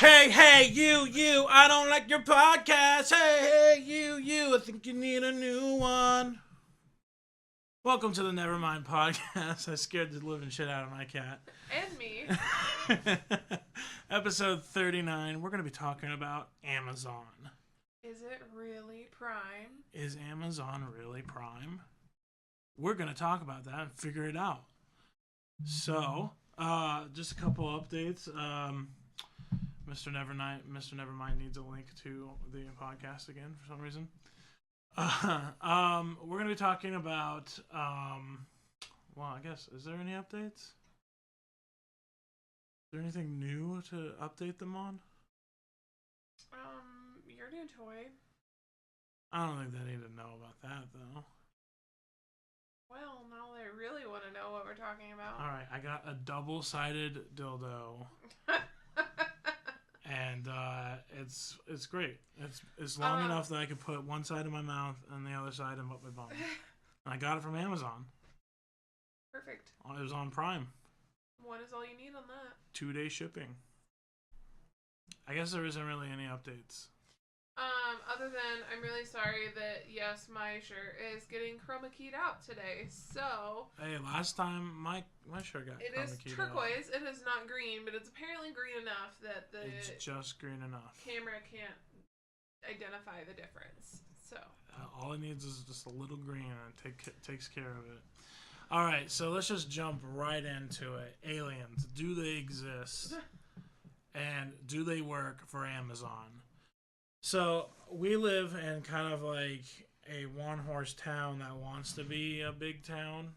Hey, you, I don't like your podcast. Hey, you, I think you need a new one. Welcome to the Nevermind podcast. I scared the living shit out of my cat. And me. Episode 39. We're going to be talking about Amazon. Is it really Prime? Is Amazon really Prime? We're going to talk about that and figure it out. So, just a couple updates. Mr. Nevermind needs a link to the podcast again for some reason. We're going to be talking about, well, I guess, is there any updates? Is there anything new to update them on? Your new toy. I don't think they need to know about that, though. Well, now they really want to know what we're talking about. Alright, I got a double-sided dildo. And it's great. It's long enough that I can put one side in my mouth and the other side in my bum. And I got it from Amazon. Perfect. It was on Prime. One is all you need on that. 2-day shipping. I guess there isn't really any updates. Other than I'm really sorry that yes, my shirt is getting chroma keyed out today. So Hey, last time my shirt got it chroma is keyed turquoise. It is not green, but it's apparently green enough that the It's just green enough. camera can't identify the difference. So All it needs is just a little green, and it takes care of it. All right, so let's just jump right into it. Aliens, do they exist? And do they work for Amazon? So we live in kind of like a one-horse town that wants to be a big town.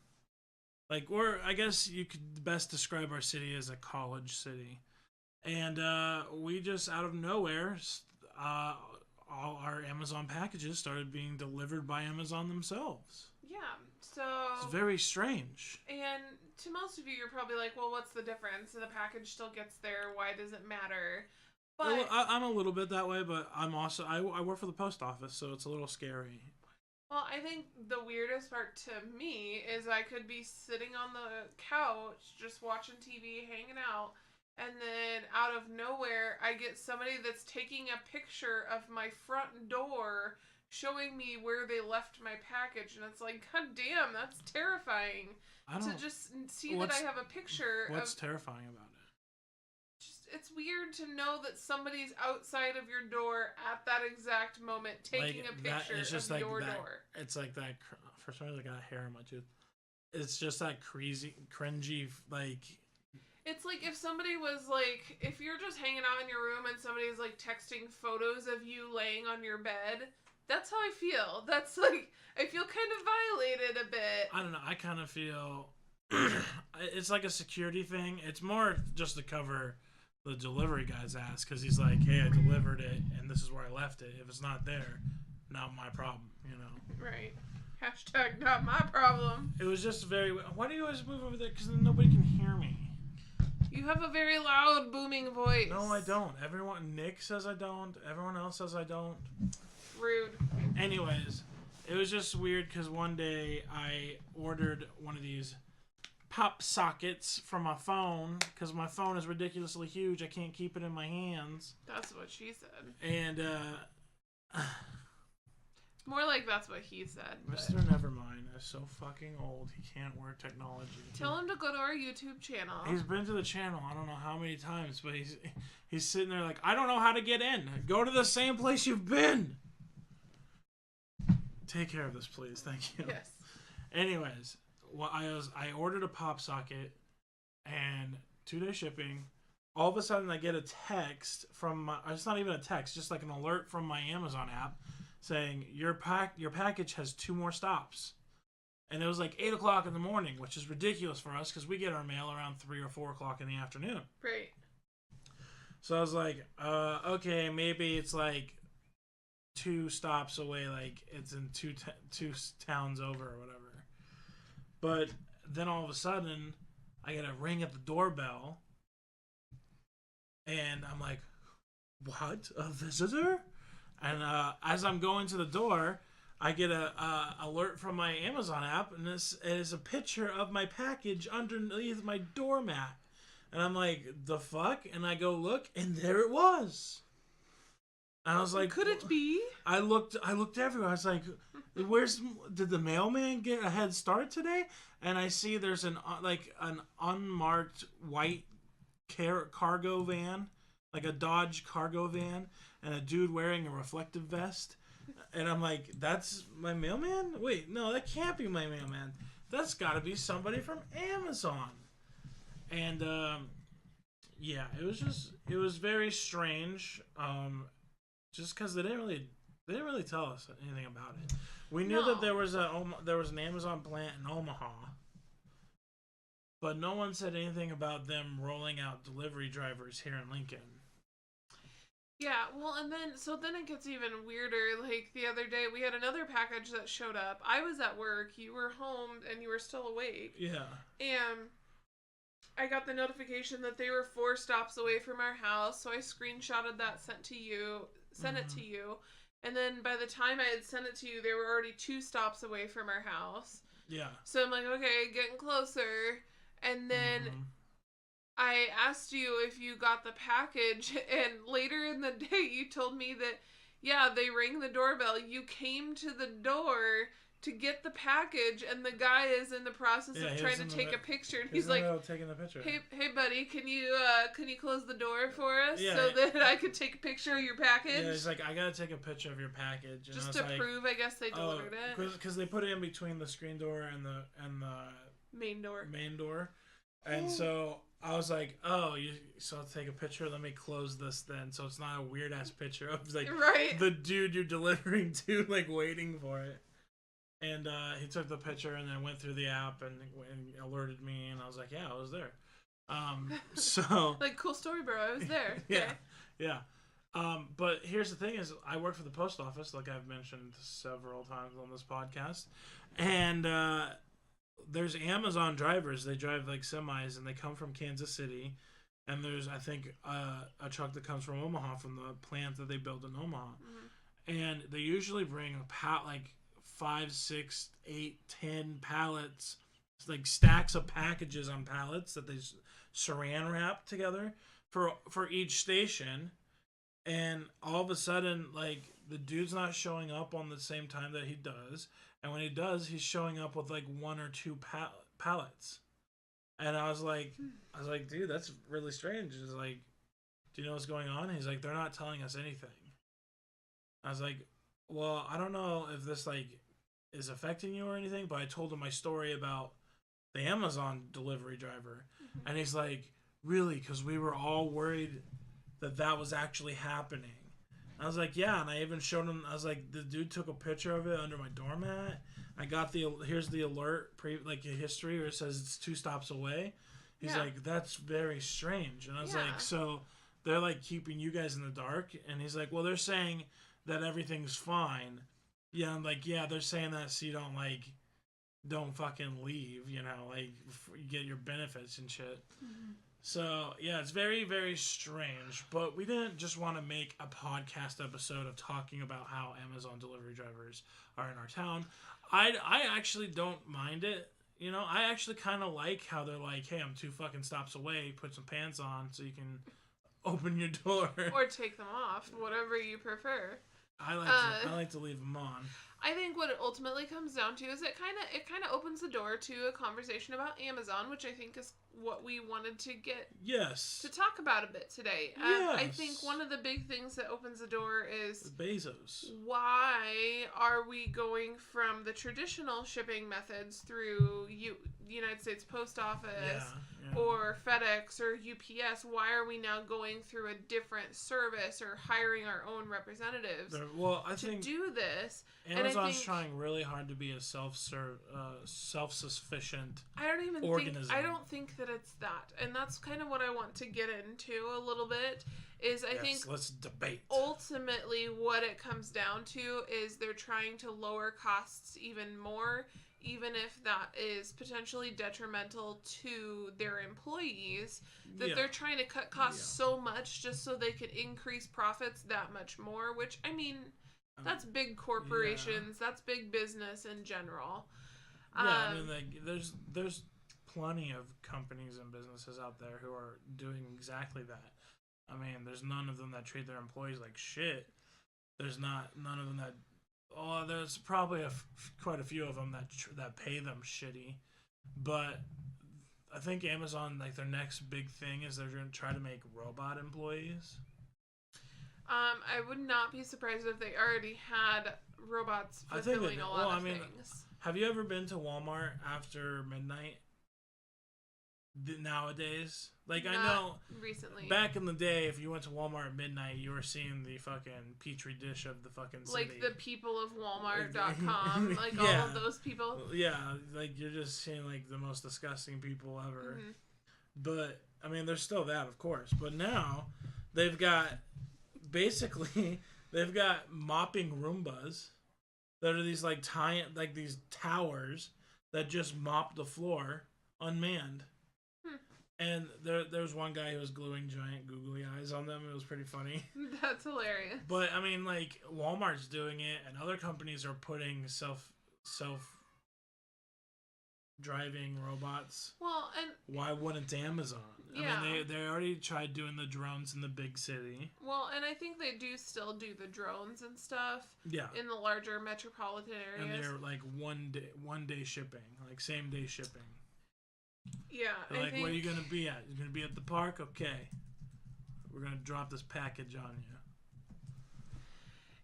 Like I guess you could best describe our city as a college city. And we just out of nowhere, all our Amazon packages started being delivered by Amazon themselves. yeah. So It's very strange. and to most of you, you're probably like, well, what's the difference? The package still gets there. Why does it matter? But Well, I'm a little bit that way, but I'm also I work for the post office, so it's a little scary. well, I think the weirdest part to me is I could be sitting on the couch just watching TV, hanging out, and then out of nowhere, I get somebody that's taking a picture of my front door showing me where they left my package, and it's like, god damn, that's terrifying. I To don't. just see that I have a picture What's of terrifying about it? it's weird to know that somebody's outside of your door at that exact moment taking Like, a that- picture it's just of like your that- door. It's like that. For some reason, I got hair in my tooth. It's just that cringy, like. It's like if somebody was like, if you're just hanging out in your room and somebody's like texting photos of you laying on your bed, that's how I feel. That's like, I feel kind of violated a bit. I don't know. I kind of feel it's like a security thing. It's more just to cover the delivery guy's ass because he's like, "Hey, I delivered it, and this is where I left it. If it's not there, not my problem." You know. Right. Hashtag not my problem. It was just very. Why do you always move over there? Because then nobody can hear me. You have a very loud, booming voice. No, I don't. Nick says I don't. Everyone else says I don't. Rude. Anyways, it was just weird because one day I ordered one of these pop sockets from my phone because my phone is ridiculously huge. I can't keep it in my hands. That's what she said. And More like that's what he said. but- Mr. Nevermind is so fucking old he can't work technology. Tell him to go to our YouTube channel. He's been to the channel I don't know how many times, but he's sitting there like, I don't know how to get in. Go to the same place you've been. Take care of this, please. Thank you. Yes. Anyways, I ordered a pop socket and 2-day shipping. All of a sudden, I get a text from it's not even a text, just like an alert from my Amazon app saying your package has 2 more stops. And it was like 8 o'clock in the morning, which is ridiculous for us because we get our mail around 3 or 4 o'clock in the afternoon. Right. So I was like, okay, maybe it's like 2 stops away, like it's in two towns over or whatever. But then all of a sudden, I get a ring at the doorbell, and I'm like, what? A visitor? And as I'm going to the door, I get a alert from my Amazon app, and this is a picture of my package underneath my doormat. And I'm like, the fuck? And I go look, and there it was. And I was like, could it be? I looked everywhere. I was like, did the mailman get a head start today? And I see there's an unmarked white cargo van, like a Dodge cargo van, and a dude wearing a reflective vest. And I'm like, that's my mailman? Wait, no, that can't be my mailman. That's got to be somebody from Amazon. And yeah, it was very strange. Just because they didn't really tell us anything about it. We knew that there was an Amazon plant in Omaha, but no one said anything about them rolling out delivery drivers here in Lincoln. Yeah, well, and then it gets even weirder. Like the other day, we had another package that showed up. I was at work, you were home, and you were still awake. Yeah. And I got the notification that they were 4 stops away from our house, so I screenshotted that, sent it to you, and then by the time I had sent it to you, they were already 2 stops away from our house. Yeah. So I'm like, okay, getting closer, and then I asked you if you got the package, and later in the day you told me that, yeah, they rang the doorbell, you came to the door to get the package, and the guy is in the process of trying to take a picture, and he's like, taking the picture. Hey, buddy, can you close the door for us so that I could take a picture of your package? Yeah, he's like, I gotta take a picture of your package, just to prove, I guess, they delivered it. Because they put it in between the screen door and the main door. And so I was like, so I'll take a picture. Let me close this then, so it's not a weird ass picture of like the dude you're delivering to, like waiting for it. And he took the picture and then went through the app and alerted me, and I was like, yeah, I was there. So like, cool story, bro. I was there. Okay. Yeah. But here's the thing: is I work for the post office, like I've mentioned several times on this podcast, and there's Amazon drivers. They drive like semis, and they come from Kansas City. And there's, I think, a truck that comes from Omaha, from the plant that they built in Omaha, and they usually bring like 5, 6, 8, 10 pallets, like stacks of packages on pallets that they saran wrap together for each station. And all of a sudden, like, the dude's not showing up on the same time that he does, and when he does, he's showing up with like 1 or 2 pallets. And I was like, dude, that's really strange. It's like, do you know what's going on? He's like, they're not telling us anything. I was like, well, I don't know if this like is affecting you or anything, but I told him my story about the Amazon delivery driver, and he's like, really? Because we were all worried that was actually happening. I was like, yeah, and I even showed him. I was like, the dude took a picture of it under my doormat. I got here's the alert, like a history where it says it's 2 stops away. He's like, that's very strange, and I was like, so they're like keeping you guys in the dark? And he's like, well, they're saying that everything's fine. Yeah, I'm like, yeah, they're saying that so you don't fucking leave, you know, like you get your benefits and shit. So yeah, it's very, very strange. But we didn't just want to make a podcast episode of talking about how Amazon delivery drivers are in our town. I actually don't mind it. You know, I actually kind of like how they're like, hey, I'm 2 fucking stops away. Put some pants on so you can open your door or take them off, whatever you prefer. I like to leave them on. I think what it ultimately comes down to is it kind of opens the door to a conversation about Amazon, which I think is what we wanted to get to talk about a bit today. I think one of the big things that opens the door is Bezos. Why are we going from the traditional shipping methods through United States Post Office or FedEx or UPS? Why are we now going through a different service or hiring our own representatives to do this? Amazon's trying really hard to be a self-sufficient organism. I don't think that it's that, and that's kind of what I want to get into a little bit. I think let's debate. Ultimately, what it comes down to is they're trying to lower costs even more, even if that is potentially detrimental to their employees. They're trying to cut costs so much just so they could increase profits that much more. Which, I mean, that's big corporations. That's big business in general. I mean, like, there's plenty of companies and businesses out there who are doing exactly that. I mean, there's none of them that treat their employees like shit. There's none of them that. Oh, there's probably quite a few of them that pay them shitty, but I think Amazon, like, their next big thing is they're going to try to make robot employees. I would not be surprised if they already had robots fulfilling a lot of things. Have you ever been to Walmart after midnight? Nowadays, like, I know recently. Back in the day, if you went to Walmart at midnight, you were seeing the fucking petri dish of the fucking city. Like the people of Walmart.com, like all of those people. Yeah, like you're just seeing like the most disgusting people ever. Mm-hmm. But I mean, there's still that, of course. But now they've got mopping Roombas that are these like these towers that just mop the floor unmanned. And there's one guy who was gluing giant googly eyes on them. It was pretty funny. That's hilarious. But I mean, like, Walmart's doing it, and other companies are putting self-driving robots. Well, and why wouldn't Amazon? Yeah. I mean, they already tried doing the drones in the big city. Well, and I think they do still do the drones and stuff. Yeah. In the larger metropolitan areas. And they're like one day shipping, like same day shipping. Yeah, They're like, where are you going to be at? You're going to be at the park? Okay. We're going to drop this package on you.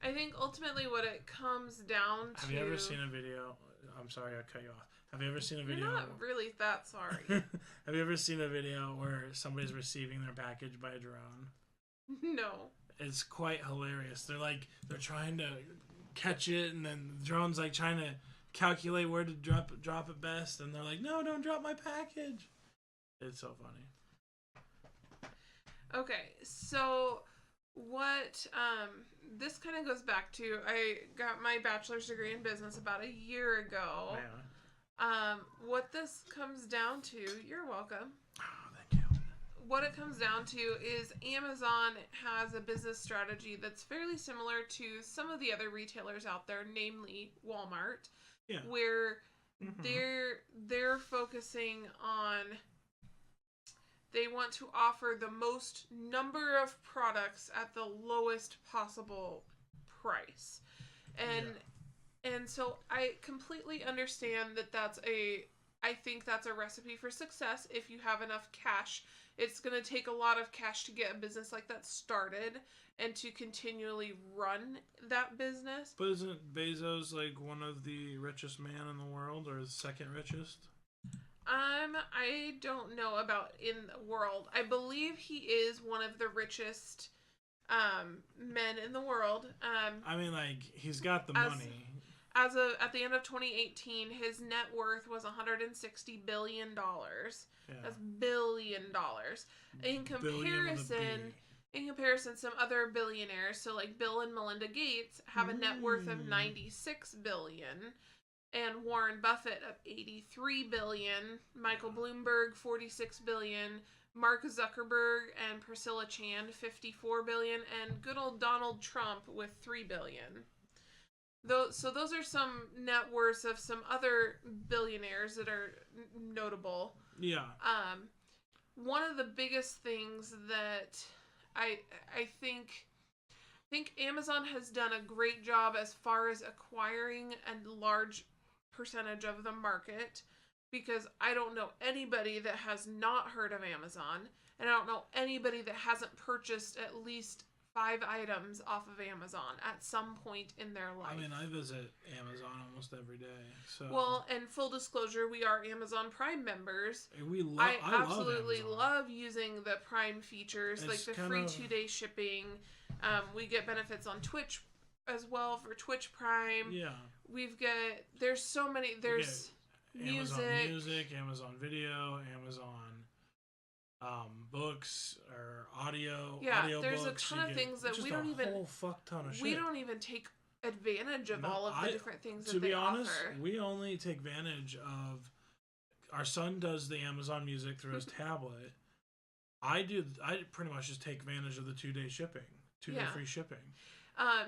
I think ultimately what it comes down to... Have you ever seen a video? I'm sorry, I cut you off. Have you ever seen a video? You're not really that sorry. Have you ever seen a video where somebody's receiving their package by a drone? No. It's quite hilarious. They're trying to catch it, and then the drone's like trying to calculate where to drop it best, and they're like, no, don't drop my package. It's so funny. Okay, so what this kind of goes back to, I got my bachelor's degree in business about a year ago. Yeah. What this comes down to, you're welcome. Oh, thank you. What it comes down to is Amazon has a business strategy that's fairly similar to some of the other retailers out there, namely Walmart. Yeah. Where they're focusing on, they want to offer the most number of products at the lowest possible price. And so I completely understand I think that's a recipe for success if you have enough cash. It's going to take a lot of cash to get a business like that started and to continually run that business. But isn't Bezos like one of the richest man in the world, or the second richest? I don't know about in the world. I believe he is one of the richest men in the world. I mean, like, he's got the money. At the end of 2018, his net worth was $160 billion. Yeah. That's $1 billion. In comparison, some other billionaires, so like Bill and Melinda Gates, have a net worth of $96 billion, and Warren Buffett of $83 billion, Michael Bloomberg $46 billion, Mark Zuckerberg and Priscilla Chan $54 billion, and good old Donald Trump with $3 billion. So those are some net worths of some other billionaires that are notable. Yeah. One of the biggest things that I think Amazon has done a great job as far as acquiring a large percentage of the market, because I don't know anybody that has not heard of Amazon, and I don't know anybody that hasn't purchased at least 5 items off of Amazon at some point in their life. I mean, I visit Amazon almost every day. So. Well, and full disclosure, we are Amazon Prime members. I absolutely love using the Prime features, like the free 2-day shipping. We get benefits on Twitch as well for Twitch Prime. Yeah. There's so many. There's Amazon Music, Amazon Video, Amazon books or audio. Yeah, audio there's books. A ton of things that we don't even. A whole fuck ton of shit. We don't even take advantage of all of the different things that they offer. To be honest, we only take advantage of. Our son does the Amazon Music through his tablet. I pretty much just take advantage of the 2-day shipping, 2-day free shipping.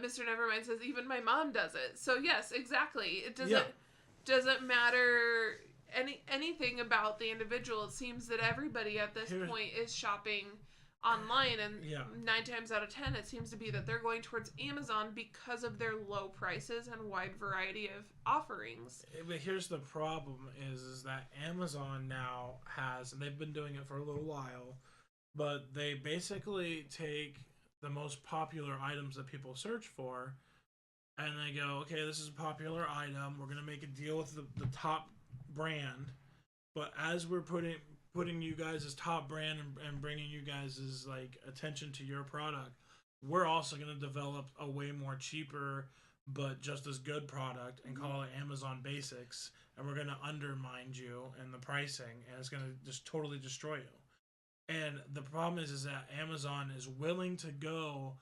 Mr. Nevermind says even my mom does it. So yes, exactly. It doesn't matter anything about the individual. It seems that everybody at this Here- point is shopping online, and Yeah. 9 times out of 10 it seems to be that they're going towards Amazon because of their low prices and wide variety of offerings. But here's the problem: is that Amazon now has, and they've been doing it for a little while, but they basically take the most popular items that people search for, and they go, okay, this is a popular item. We're gonna make a deal with the top brand, but as we're putting you guys as top brand and bringing you guys' like attention to your product, we're also gonna develop a way more cheaper but just as good product and call it Amazon Basics, and we're gonna undermine you in the pricing, and it's gonna just totally destroy you. And the problem is that Amazon is willing to go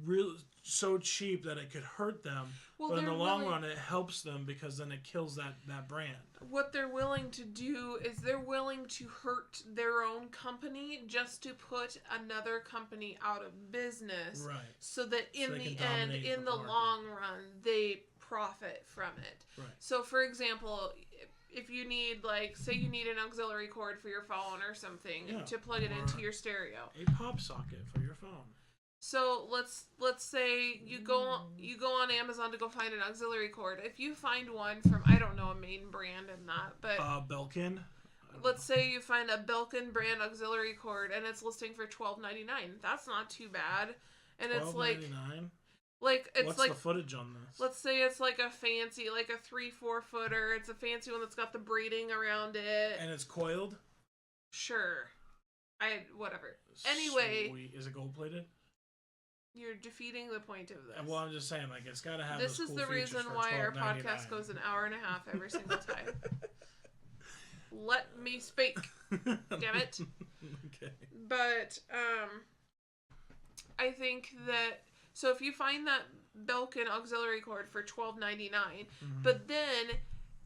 real so cheap that it could hurt them, Well, but in the they're long willing- run it helps them because then it kills that brand. What they're willing to do is they're willing to hurt their own company just to put another company out of business, Right. so that in they the can end, dominate in the the market. long run, they profit from it. Right. So, for example, if you need, like, say you need an auxiliary cord for your phone or something Yeah, to plug it or- into your stereo. A pop socket for your phone. So let's say you go on Amazon to go find an auxiliary cord. If you find one from, I don't know, a main brand in that, but Belkin. let's say you find a Belkin brand auxiliary cord and it's listing for $12.99. That's not too bad. And it's like it's What's like the footage on this? let's say it's like a fancy, like a 3-4 footer. It's a fancy one that's got the braiding around it. And it's coiled. Sure. Whatever. Anyway, Sweet. Is it gold plated? you're defeating the point of this. Well, I'm just saying, like, it's got to have. This those is cool the reason features for why our $12.99. podcast goes an hour and a half every single time. Let me speak. Damn it. Okay. But I think that, so if you find that Belkin auxiliary cord for $12.99, but then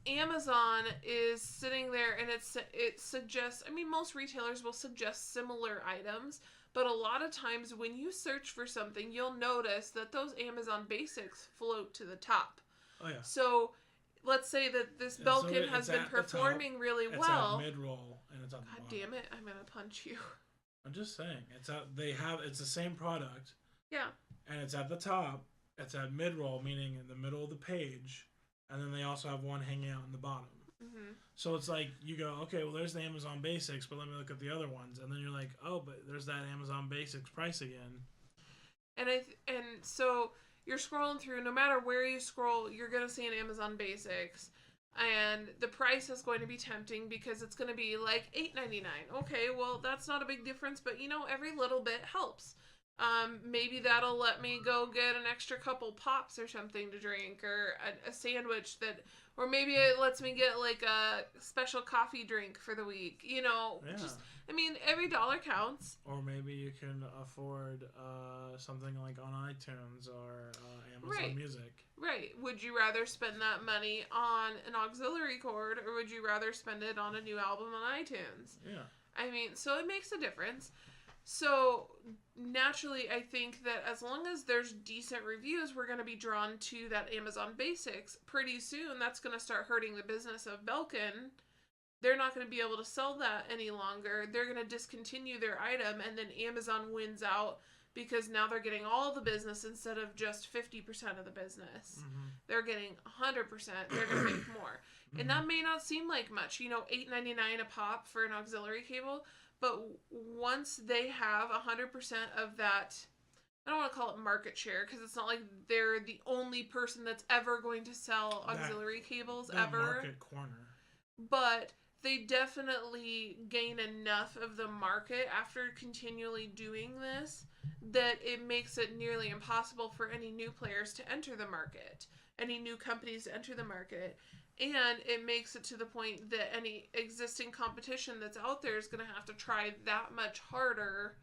Amazon is sitting there and it suggests, I mean, most retailers will suggest similar items, but a lot of times when you search for something, you'll notice that those Amazon Basics float to the top. Oh yeah. So let's say that this And so Belkin it's has been at the top, performing really It's well. at mid roll and it's on the God bottom. damn it, I'm gonna punch you. I'm just saying, it's the same product, Yeah. and it's at the top. It's at mid roll, meaning in the middle of the page, and then they also have one hanging out in the bottom. Mm-hmm. So it's like you go, okay, well, there's the Amazon Basics, but let me look at the other ones, and then you're like, oh, but there's that Amazon Basics price again. And so you're scrolling through. No matter where you scroll, you're gonna see an Amazon Basics, and the price is going to be tempting because it's gonna be like $8.99. Okay, well that's not a big difference, but every little bit helps. Maybe that'll let me go get an extra couple pops or something to drink, or a sandwich or maybe it lets me get like a special coffee drink for the week. Just, I mean, every dollar counts. Or maybe you can afford something like on iTunes or Amazon Right. Music. Right. Would you rather spend that money on an auxiliary cord, or would you rather spend it on a new album on iTunes? Yeah. I mean, so it makes a difference. So naturally, I think that as long as there's decent reviews, we're going to be drawn to that Amazon Basics. Pretty soon, that's going to start hurting the business of Belkin. They're not going to be able to sell that any longer. They're going to discontinue their item, and then Amazon wins out because now they're getting all the business instead of just 50% of the business. Mm-hmm. They're getting 100%. They're going to make more. And that may not seem like much, $8.99 a pop for an auxiliary cable. But once they have 100% of that, I don't want to call it market share because it's not like they're the only person that's ever going to sell auxiliary cables that ever. Market corner. But they definitely gain enough of the market after continually doing this that it makes it nearly impossible for any new players to enter the market, any new companies to enter the market. And it makes it to the point that any existing competition that's out there is going to have to try that much harder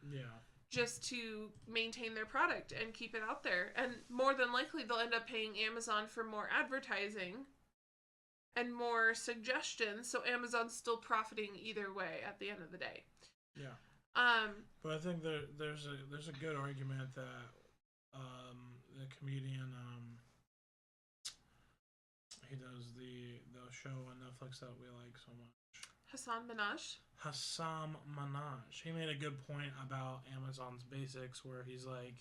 just to maintain their product and keep it out there. And more than likely, they'll end up paying Amazon for more advertising and more suggestions. So Amazon's still profiting either way at the end of the day. Yeah. But I think there's a good argument that the comedian He does the show on Netflix that we like so much. Hassan Minaj. Hassam Minaj. He made a good point about Amazon's basics, where he's like,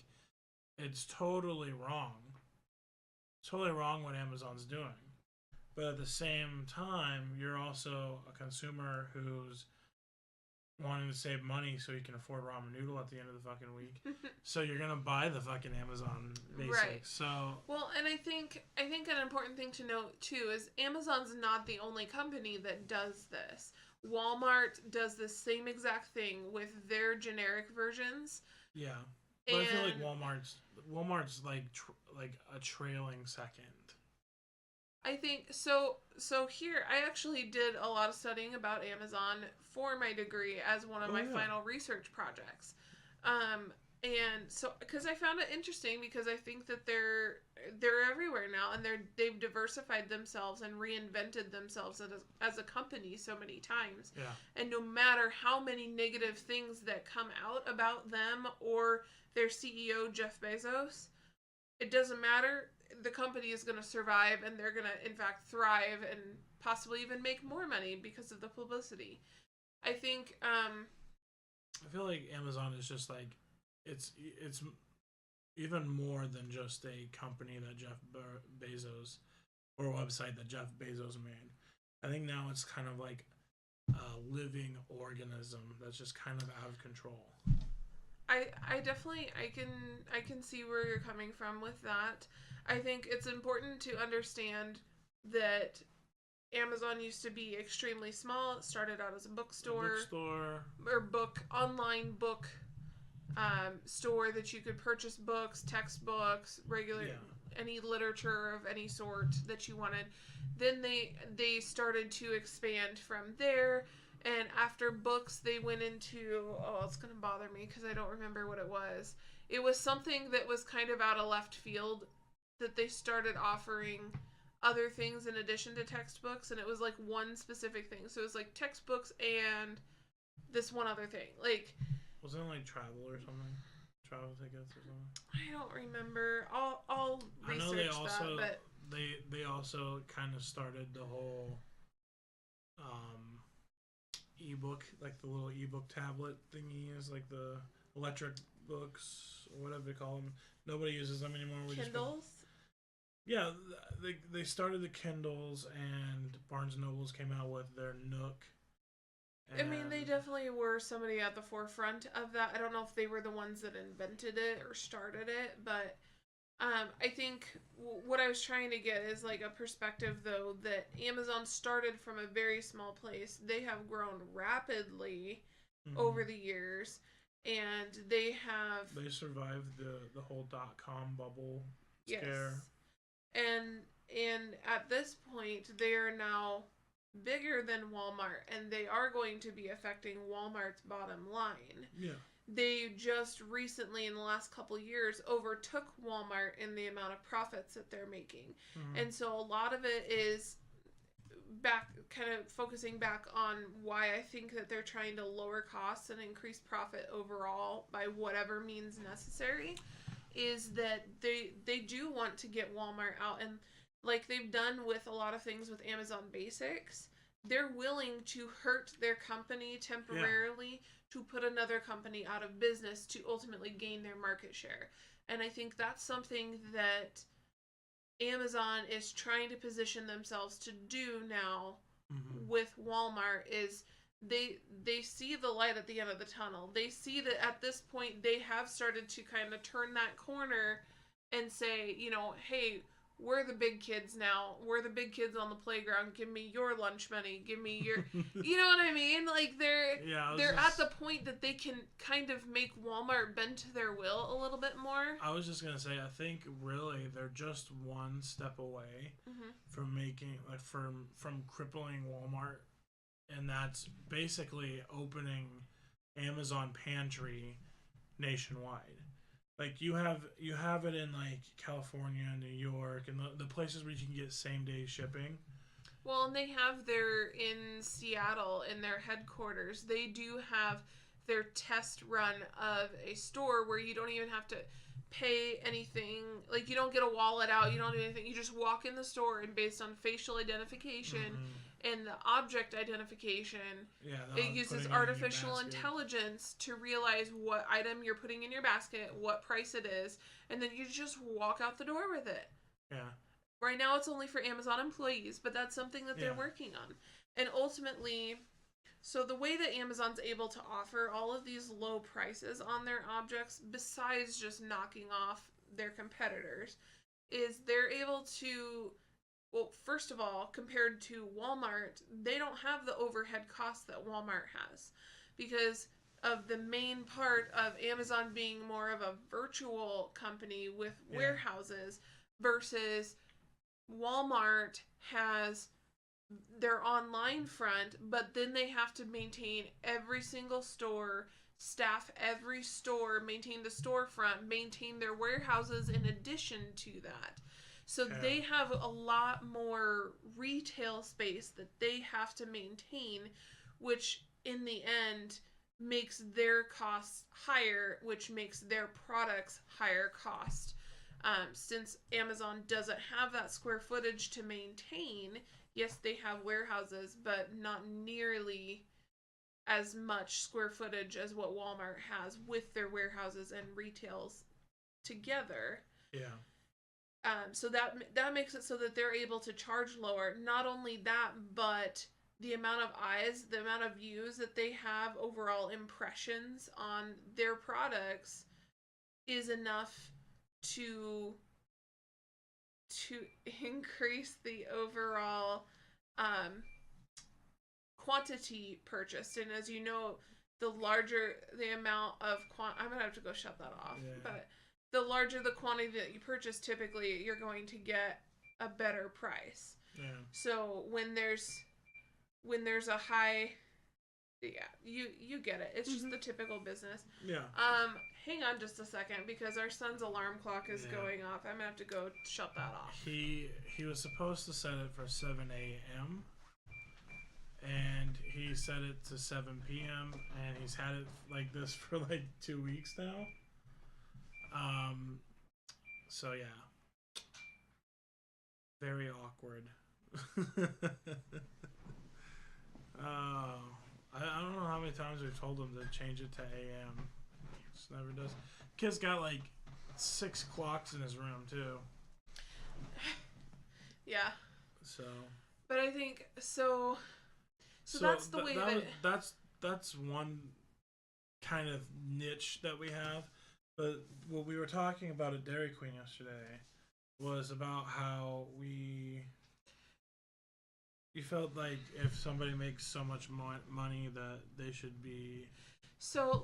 it's totally wrong. It's totally wrong what Amazon's doing. But at the same time, you're also a consumer who's wanting to save money so you can afford ramen noodle at the end of the fucking week. So you're gonna buy the fucking Amazon basics. Right. So well, and I think an important thing to note too is Amazon's not the only company that does this. Walmart does the same exact thing with their generic versions. Yeah, but I feel like Walmart's like a trailing second. I think so. So here, I actually did a lot of studying about Amazon for my degree as one of my final research projects. And so because I found it interesting, because I think that they're everywhere now, and they've diversified themselves and reinvented themselves as a company so many times. Yeah. And no matter how many negative things that come out about them or their CEO Jeff Bezos, it doesn't matter. The company is going to survive, and they're going to in fact thrive and possibly even make more money because of the publicity. I think I feel like Amazon is just like it's even more than just a company that Jeff Bezos, or a website that Jeff Bezos made. I think now it's kind of like a living organism that's just kind of out of control. I definitely I can see where you're coming from with that. I think it's important to understand that Amazon used to be extremely small. It started out as a bookstore or online book store that you could purchase books, textbooks, any literature of any sort that you wanted. Then they started to expand from there. And after books, they went into, it's going to bother me because I don't remember what it was. It was something that was kind of out of left field, that they started offering other things in addition to textbooks. And it was like one specific thing. So it was like textbooks and this one other thing. Like, wasn't it like travel or something? Travel tickets or something? I don't remember. I'll research I know they also, that. But they also kind of started the whole ebook, like the little ebook tablet thingies, like the electric books or whatever they call them. Nobody uses them anymore. Kindles? Yeah, they started the Kindles, and Barnes and Nobles came out with their Nook. I mean, they definitely were somebody at the forefront of that. I don't know if they were the ones that invented it or started it, but I think what I was trying to get is like a perspective, though, that Amazon started from a very small place. They have grown rapidly over the years, and they survived the whole .com bubble scare. And at this point, they are now bigger than Walmart, and they are going to be affecting Walmart's bottom line. Yeah. They just recently, in the last couple years, overtook Walmart in the amount of profits that they're making. And so a lot of it is kind of focusing back on why I think that they're trying to lower costs and increase profit overall by whatever means necessary, is that they do want to get Walmart out. And like they've done with a lot of things with Amazon Basics, they're willing to hurt their company temporarily to put another company out of business to ultimately gain their market share. And I think that's something that Amazon is trying to position themselves to do now with Walmart, is they see the light at the end of the tunnel. They see that at this point they have started to kind of turn that corner and say, you know, hey, we're the big kids now. We're the big kids on the playground. Give me your lunch money. Give me your... You know what I mean? Like, they're at the point that they can kind of make Walmart bend to their will a little bit more. I was just going to say, I think really they're just one step away from making... like from crippling Walmart. And that's basically opening Amazon Pantry nationwide. Like you have it in like California, New York, and the places where you can get same day shipping. Well, and they have in Seattle, in their headquarters, they do have their test run of a store where you don't even have to pay anything. Like, you don't get a wallet out. You don't do anything. You just walk in the store, and based on facial identification and the object identification, it uses artificial intelligence to realize what item you're putting in your basket, what price it is, and then you just walk out the door with it. Yeah. Right now it's only for Amazon employees, but that's something that they're working on. And ultimately, so the way that Amazon's able to offer all of these low prices on their objects, besides just knocking off their competitors, is they're able to, well, first of all, compared to Walmart, they don't have the overhead costs that Walmart has, because of the main part of Amazon being more of a virtual company with warehouses versus Walmart has their online front, but then they have to maintain every single store, staff every store, maintain the storefront, maintain their warehouses in addition to that. So they have a lot more retail space that they have to maintain, which in the end makes their costs higher, which makes their products higher cost. Since Amazon doesn't have that square footage to maintain, yes, they have warehouses, but not nearly as much square footage as what Walmart has with their warehouses and retails together. Yeah. So that makes it so that they're able to charge lower. Not only that, but the amount of eyes, the amount of views that they have, overall impressions on their products is enough to increase the overall quantity purchased. And as you know, the larger the amount of I'm gonna have to go shut that off. Yeah. But the larger the quantity that you purchase, typically you're going to get a better price. Yeah. So when there's a high, you get it. It's just the typical business. Yeah. Hang on just a second, because our son's alarm clock is going off. I'm gonna have to go shut that off. He was supposed to set it for 7 a.m. and he set it to 7 p.m. and he's had it like this for like 2 weeks now. So yeah, very awkward. I don't know how many times we've told him to change it to AM. Just never does. Kid's got like 6 clocks in his room too. Yeah. So. But I think so that's the way that's one kind of niche that we have. But what we were talking about at Dairy Queen yesterday was about how you felt like if somebody makes so much money that they should be. So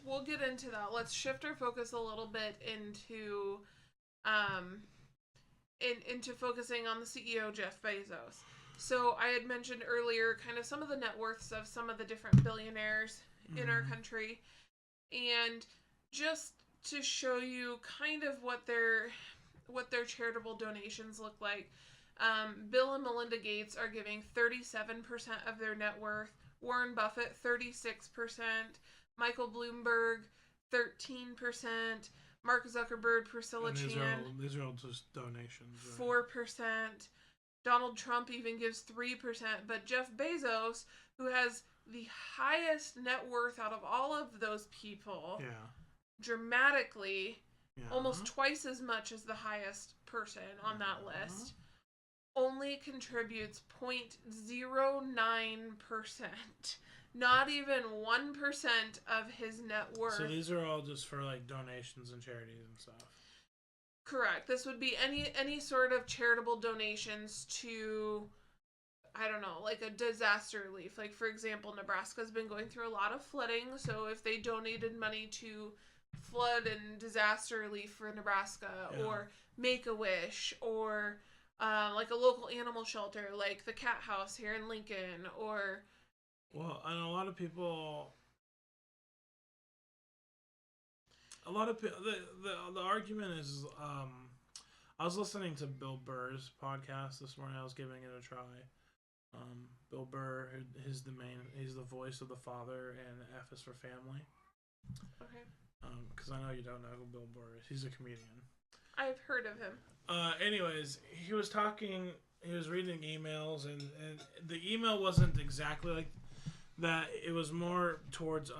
we'll get into that. Let's shift our focus a little bit into into focusing on the CEO, Jeff Bezos. So I had mentioned earlier kind of some of the net worths of some of the different billionaires in our country, and just to show you kind of what their charitable donations look like. Bill and Melinda Gates are giving 37% of their net worth. Warren Buffett, 36%. Michael Bloomberg, 13%. Mark Zuckerberg, Priscilla Chan. These are all just donations. Right? 4%. Donald Trump even gives 3%. But Jeff Bezos, who has the highest net worth out of all of those people, dramatically, almost twice as much as the highest person on that list, only contributes 0.09%. Not even 1% of his net worth. So these are all just for like donations and charities and stuff. Correct. This would be any sort of charitable donations to, I don't know, like a disaster relief. Like, for example, Nebraska's been going through a lot of flooding, so if they donated money to flood and disaster relief for Nebraska, or Make-A-Wish, or like a local animal shelter, like the Cat House here in Lincoln, or... Well, and a lot of people, the argument is, I was listening to Bill Burr's podcast this morning. I was giving it a try. Bill Burr, he's the voice of the father, and F is for family. Okay. because I know you don't know who Bill Burr is. He's a comedian. I've heard of him. Anyways, he was talking. He was reading emails, and the email wasn't exactly like that. It was more towards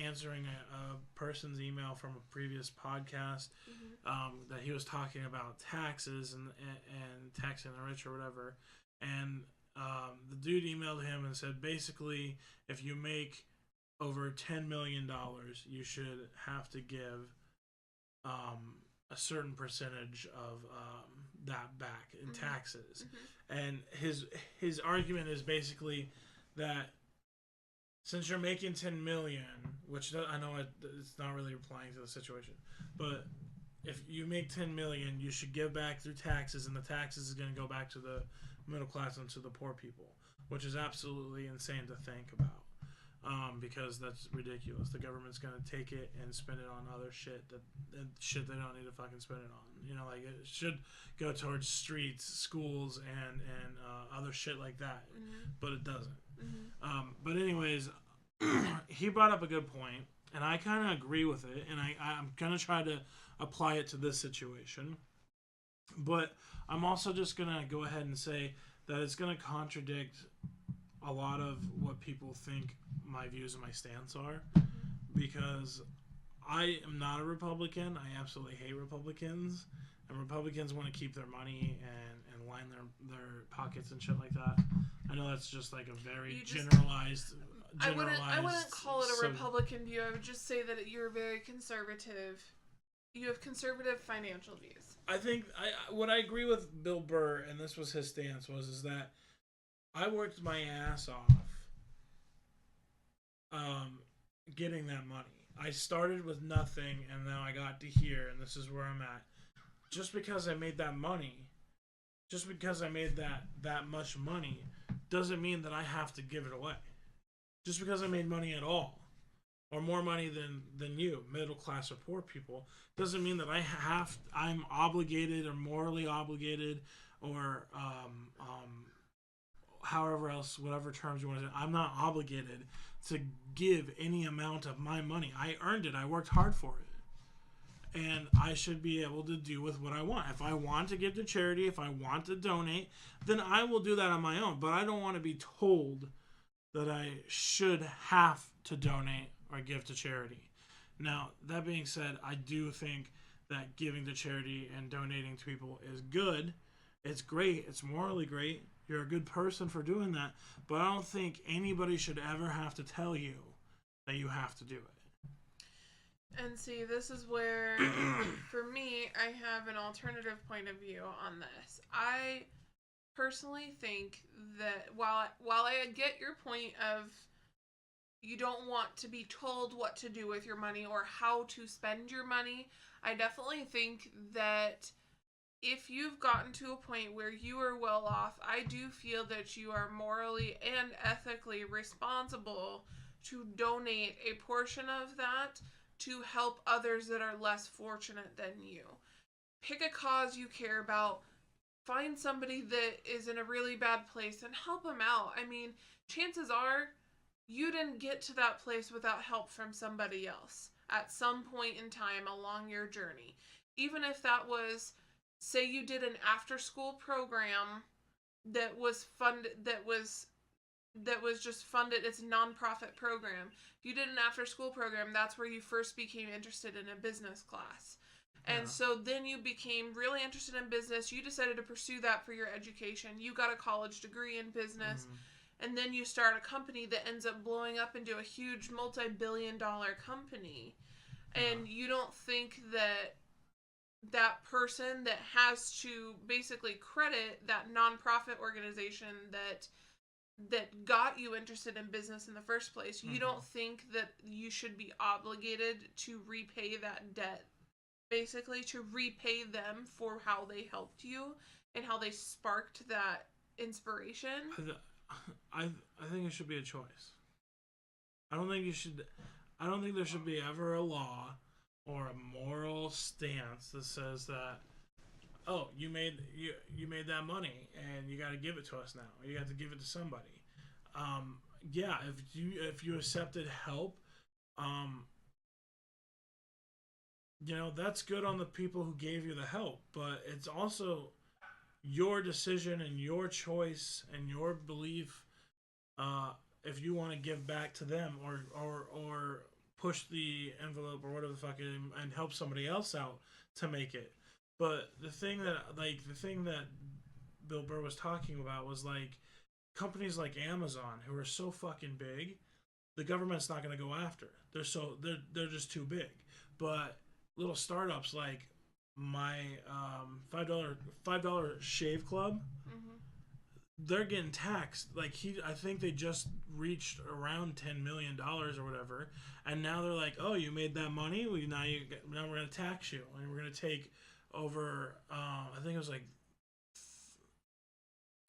answering a person's email from a previous podcast that he was talking about taxes and taxing the rich or whatever. And the dude emailed him and said, basically, if you make over $10 million, you should have to give a certain percentage of that back in taxes. And his argument is basically that since you're making 10 million, which I know it's not really applying to the situation, but if you make 10 million, you should give back through taxes, and the taxes is going to go back to the middle class and to the poor people, which is absolutely insane to think about. Because that's ridiculous. The government's gonna take it and spend it on other shit shit they don't need to fucking spend it on. You know, like it should go towards streets, schools, and other shit like that, but it doesn't. But anyways, he brought up a good point, and I kind of agree with it, and I'm gonna try to apply it to this situation. But I'm also just gonna go ahead and say that it's gonna contradict a lot of what people think my views and my stance are, because I am not a Republican. I absolutely hate Republicans, and Republicans want to keep their money and line their pockets and shit like that. I know that's just like a very generalized. I wouldn't call it a Republican view. I would just say that you're very conservative. You have conservative financial views. I think what I agree with Bill Burr, and this was his stance, is that I worked my ass off getting that money. I started with nothing, and now I got to here, and this is where I'm at. Just because I made that money, just because I made that much money, doesn't mean that I have to give it away. Just because I made money at all, or more money than you, middle class or poor people, doesn't mean that I'm obligated or morally obligated or however else, whatever terms you want to say. I'm not obligated to give any amount of my money. I earned it. I worked hard for it. And I should be able to do with what I want. If I want to give to charity, if I want to donate, then I will do that on my own. But I don't want to be told that I should have to donate or give to charity. Now, that being said, I do think that giving to charity and donating to people is good. It's great. It's morally great. You're a good person for doing that. But I don't think anybody should ever have to tell you that you have to do it. And see, this is where, for me, I have an alternative point of view on this. I personally think that while I get your point of you don't want to be told what to do with your money or how to spend your money, I definitely think that if you've gotten to a point where you are well off, I do feel that you are morally and ethically responsible to donate a portion of that to help others that are less fortunate than you. Pick a cause you care about. Find somebody that is in a really bad place and help them out. I mean, chances are you didn't get to that place without help from somebody else at some point in time along your journey. Even if that was, say you did an after-school program that was funded, that was just funded, it's a non-profit program. If you did an after-school program, that's where you first became interested in a business class. And so then you became really interested in business. You decided to pursue that for your education. You got a college degree in business. And then you start a company that ends up blowing up into a huge multi-billion-dollar company. And you don't think that that person that has to basically credit that nonprofit organization that got you interested in business in the first place, you don't think that you should be obligated to repay that debt, basically to repay them for how they helped you and how they sparked that inspiration? I think it should be a choice. I don't think there should be ever a law or a moral stance that says that, oh, you made that money and you got to give it to us now. Or you got to give it to somebody. Yeah, if you accepted help, you know, that's good on the people who gave you the help, but it's also your decision and your choice and your belief, if you want to give back to them, or push the envelope or whatever the fuck and help somebody else out to make it. But the thing that Bill Burr was talking about was like companies like Amazon who are so fucking big, the government's not going to go after. They're just too big. But little startups like my $5 shave club, Mm-hmm. they're getting taxed. Like I think they just reached around $10 million or whatever, and now they're like, oh, you made that money. Now we're gonna tax you, and we're gonna take over. I think it was like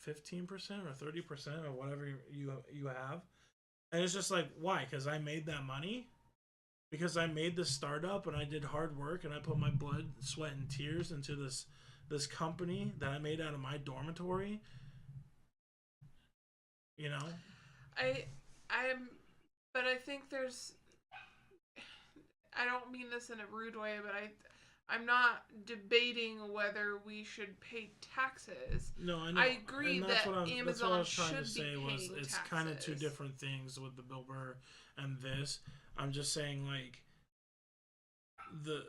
15% or 30% or whatever you have, and it's just like, why? Because I made that money. Because I made this startup and I did hard work and I put my blood, sweat, and tears into this company that I made out of my dormitory. You know, I'm, but I think there's. I don't mean this in a rude way, but I'm not debating whether we should pay taxes. no, I know. I agree And that's that what I'm. That's what I Amazon was trying to should be say was paying it's kind of two taxes. different things with the Bill Burr and this. I'm just saying like the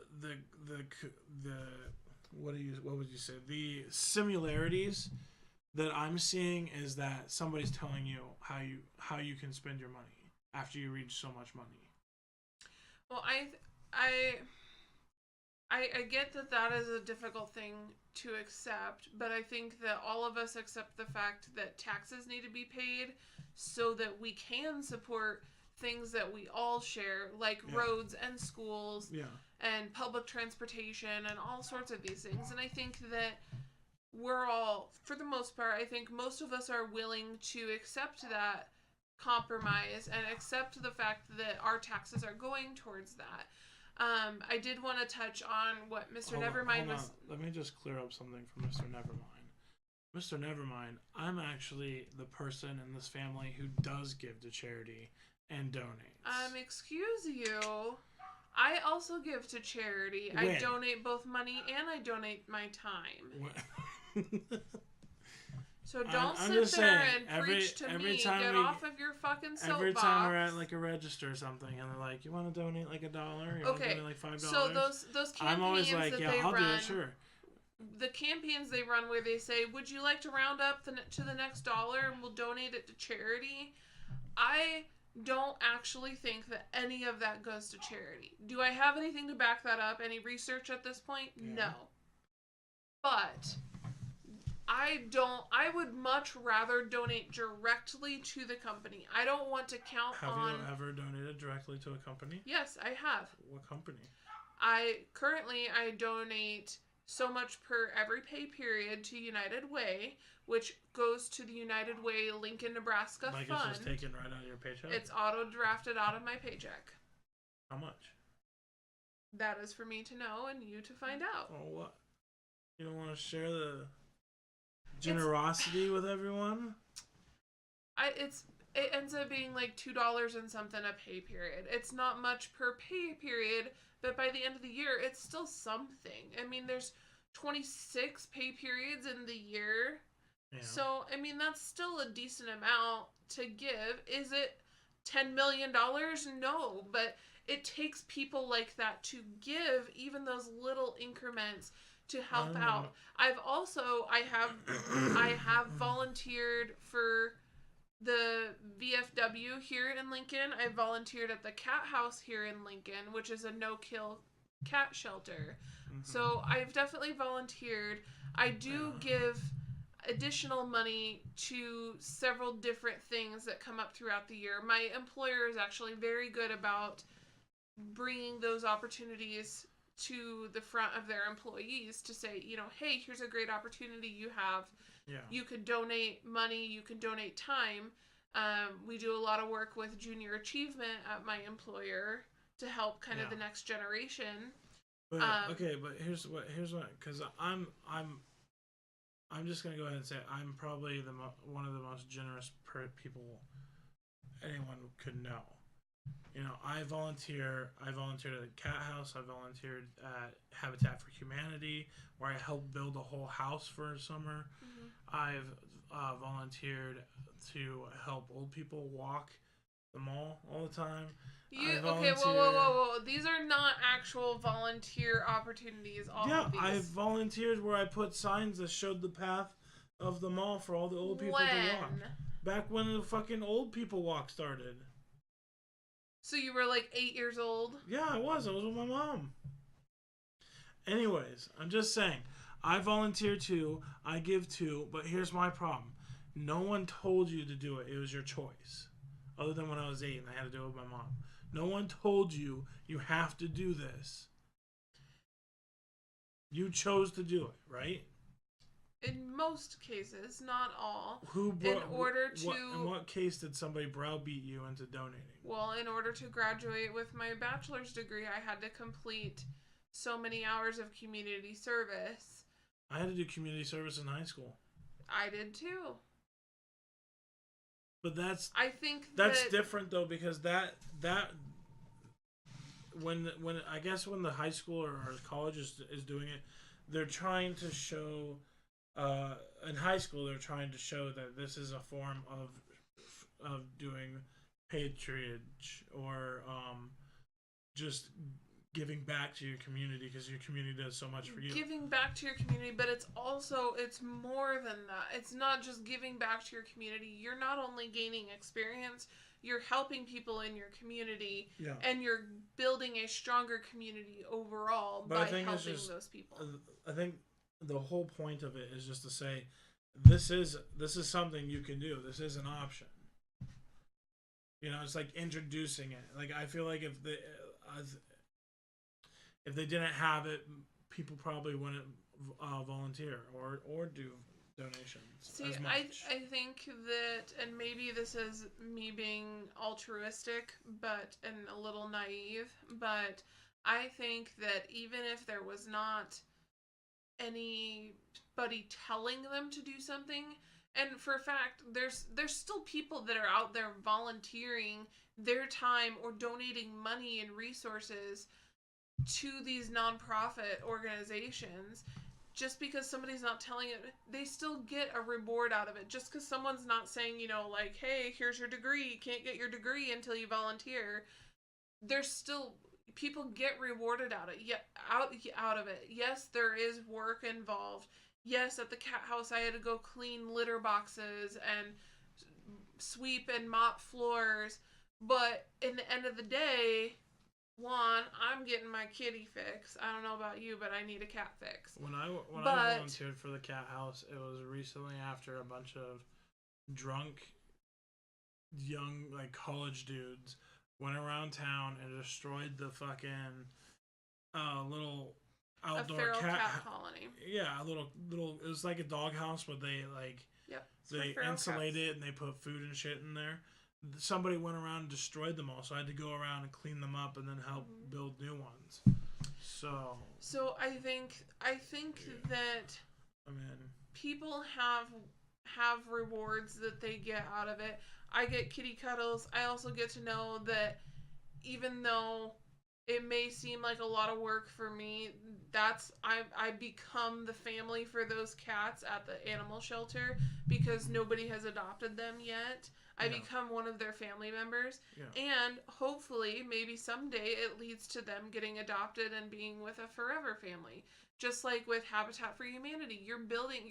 what would you say, the similarities that I'm seeing is that somebody's telling you how you can spend your money after you reach so much money. Well, I I get that that is a difficult thing to accept, but I think that all of us accept the fact that taxes need to be paid so that we can support things that we all share, like Yeah. roads and schools Yeah. and public transportation and all sorts of these things. And I think that we're all, for the most part, I think most of us are willing to accept that compromise and accept the fact that our taxes are going towards that. I did want to touch on what Mr. Nevermind was. Let me just clear up something for Mr. Nevermind. Mr. Nevermind, I'm actually the person in this family who does give to charity and donates. Excuse you. I also give to charity. When? I donate both money and I donate my time. So don't I'm sit just there saying, and preach to every me. time Get we- off of your fucking soapbox. Every time we're at like a register or something, and they're like, "You want to donate like $1? You want to Okay, donate like $5?" so those campaigns I'm always like, that "Yeah, they I'll do run, it, sure." the campaigns they run where they say, "Would you like to round up to the next dollar and we'll donate it to charity?" I don't actually think that any of that goes to charity. Do I have anything to back that up? Any research at this point? Yeah. No. But I would much rather donate directly to the company. I don't want to count Have on. you ever donated directly to a company? Yes, I have. What company? I donate so much per every pay period to United Way, which goes to the United Way Lincoln, Nebraska Like fund. it's just taken right out of your paycheck? It's auto drafted out of my paycheck. How much? That is for me to know and you to find out. Oh, what? You don't want to share the generosity with everyone? It ends up being like $2 and something a pay period. It's not much per pay period, but by the end of the year, it's still something. I mean, there's 26 pay periods in the year. Yeah. So, I mean, that's still a decent amount to give. Is it $10 million? No, but it takes people like that to give even those little increments to help out. I have volunteered for the VFW here in Lincoln. I volunteered at the cat house here in Lincoln, which is a no-kill cat shelter. Mm-hmm. So I've definitely volunteered. I do give additional money to several different things that come up throughout the year. My employer is actually very good about bringing those opportunities to the front of their employees to say, hey, here's a great opportunity you have. Yeah. You could donate money, you can donate time. We do a lot of work with junior achievement at my employer to help kind of the next generation. But okay, but here's what, because I'm just gonna go ahead and say I'm probably one of the most generous people anyone could know. You know, I volunteer. I volunteered at a cat house. I volunteered at Habitat for Humanity, where I helped build a whole house for a summer. Hmm. I've volunteered to help old people walk the mall all the time. You I okay? volunteer. Whoa, whoa, whoa, whoa! These are not actual volunteer opportunities. All Yeah, of I these. volunteered where I put signs that showed the path of the mall for all the old people to walk. When? Back when the fucking old people walk started. So you were like 8 years old. Yeah, I was. I was with my mom. Anyways, I'm just saying, I volunteer too, I give too, but here's my problem. No one told you to do it. It was your choice. Other than when I was 8 and I had to do it with my mom. No one told you you have to do this. You chose to do it, right? In most cases, not all. Who In brought, order to in what case did somebody browbeat you into donating? well, in order to graduate with my bachelor's degree, I had to complete so many hours of community service. I had to do community service in high school. I did too. But that's I think that's different though, because that when I guess when the high school or college is doing it, they're trying to show in high school they're trying to show that this is a form of doing patronage or just giving back to your community because your community does so much for you. Giving back to your community, but it's more than that. It's not just giving back to your community. You're not only gaining experience, you're helping people in your community, Yeah. and you're building a stronger community overall by helping those people. I think the whole point of it is just to say this is something you can do. This is an option. You know, it's like introducing it. Like I feel like if they didn't have it, people probably wouldn't volunteer or do donations. See, as much. I think that, and maybe this is me being altruistic, and a little naive, but I think that even if there was not anybody telling them to do something, and for a fact, there's still people that are out there volunteering their time or donating money and resources to these nonprofit organizations. Just because somebody's not telling it, they still get a reward out of it. Just because someone's not saying, like, hey, here's your degree, you can't get your degree until you volunteer. There's still, people get rewarded out of it. Yes, there is work involved. Yes, at the cat house, I had to go clean litter boxes and sweep and mop floors. But in the end of the day, one, I'm getting my kitty fix. I don't know about you, but I need a cat fix. When I volunteered for the cat house, it was recently after a bunch of drunk young college dudes went around town and destroyed the fucking little outdoor cat colony. Yeah, a little. It was like a dog house, but they Yep. they insulated it and they put food and shit in there. Somebody went around and destroyed them all, so I had to go around and clean them up and then help build new ones. So I think that I mean, people have rewards that they get out of it. I get kitty cuddles. I also get to know that even though it may seem like a lot of work for me, I become the family for those cats at the animal shelter because nobody has adopted them yet. I become one of their family members. Yeah. And hopefully, maybe someday it leads to them getting adopted and being with a forever family. Just like with Habitat for Humanity. You're building,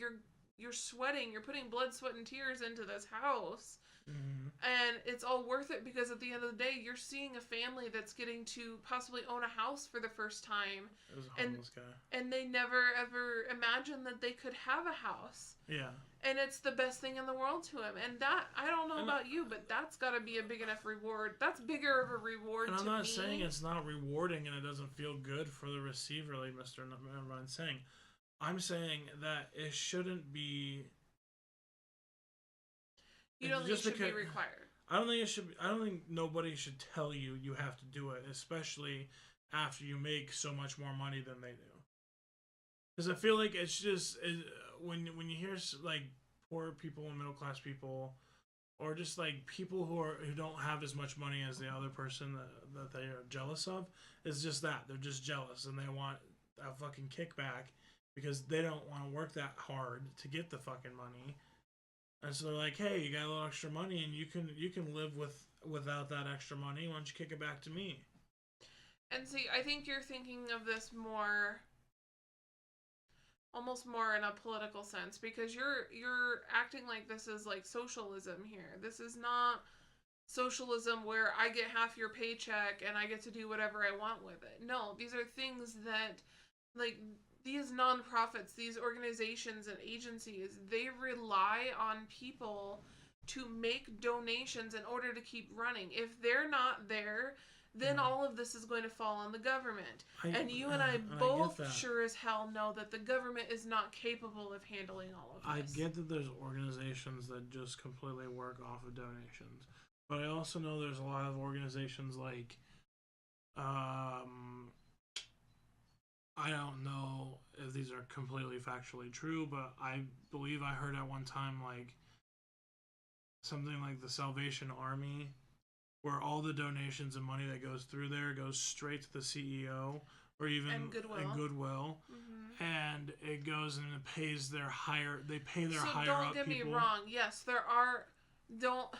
you're sweating, you're putting blood, sweat, and tears into this house. Mm-hmm. And it's all worth it because at the end of the day, you're seeing a family that's getting to possibly own a house for the first time. It was a homeless guy. And they never ever imagined that they could have a house. Yeah. And it's the best thing in the world to him. And that, I don't know about you, but that's got to be a big enough reward. That's bigger of a reward to me. And I'm not saying it's not rewarding and it doesn't feel good for the receiver, like Mr. Ryan's saying. I'm saying that it shouldn't be... You don't think it should be required? I don't think it should be, I don't think nobody should tell you have to do it, especially after you make so much more money than they do. Because I feel like it's just... when you hear poor people and middle class people or just like people who don't have as much money as the other person that they are jealous of. It's just that they're just jealous and they want a fucking kickback because they don't want to work that hard to get the fucking money. And so they're like, hey, you got a little extra money and you can live without that extra money. Why don't you kick it back to me? And see, I think you're thinking of this more, almost more in a political sense, because you're acting like this is like socialism here. This is not socialism where I get half your paycheck and I get to do whatever I want with it. No, these are things that, like, these nonprofits, these organizations and agencies, they rely on people to make donations in order to keep running. If they're not there, then all of this is going to fall on the government. And you and I both sure as hell know that the government is not capable of handling all of this. I get that there's organizations that just completely work off of donations. But I also know there's a lot of organizations like, I don't know if these are completely factually true, but I believe I heard at one time like something like the Salvation Army, where all the donations and money that goes through there goes straight to the CEO or even and Goodwill. Mm-hmm. And it goes and it pays their higher. They pay their so higher up people. So don't get me wrong. Yes, there are. Don't.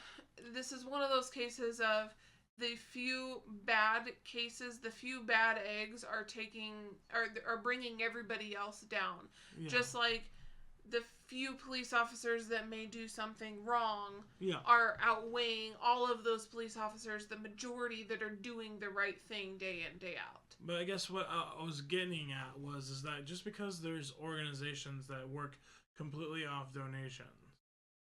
This is one of those cases of the few bad cases, the few bad eggs are bringing everybody else down. Yeah. Just like the few police officers that may do something wrong are outweighing all of those police officers, the majority that are doing the right thing day in, day out. But I guess what I was getting at is that just because there's organizations that work completely off donations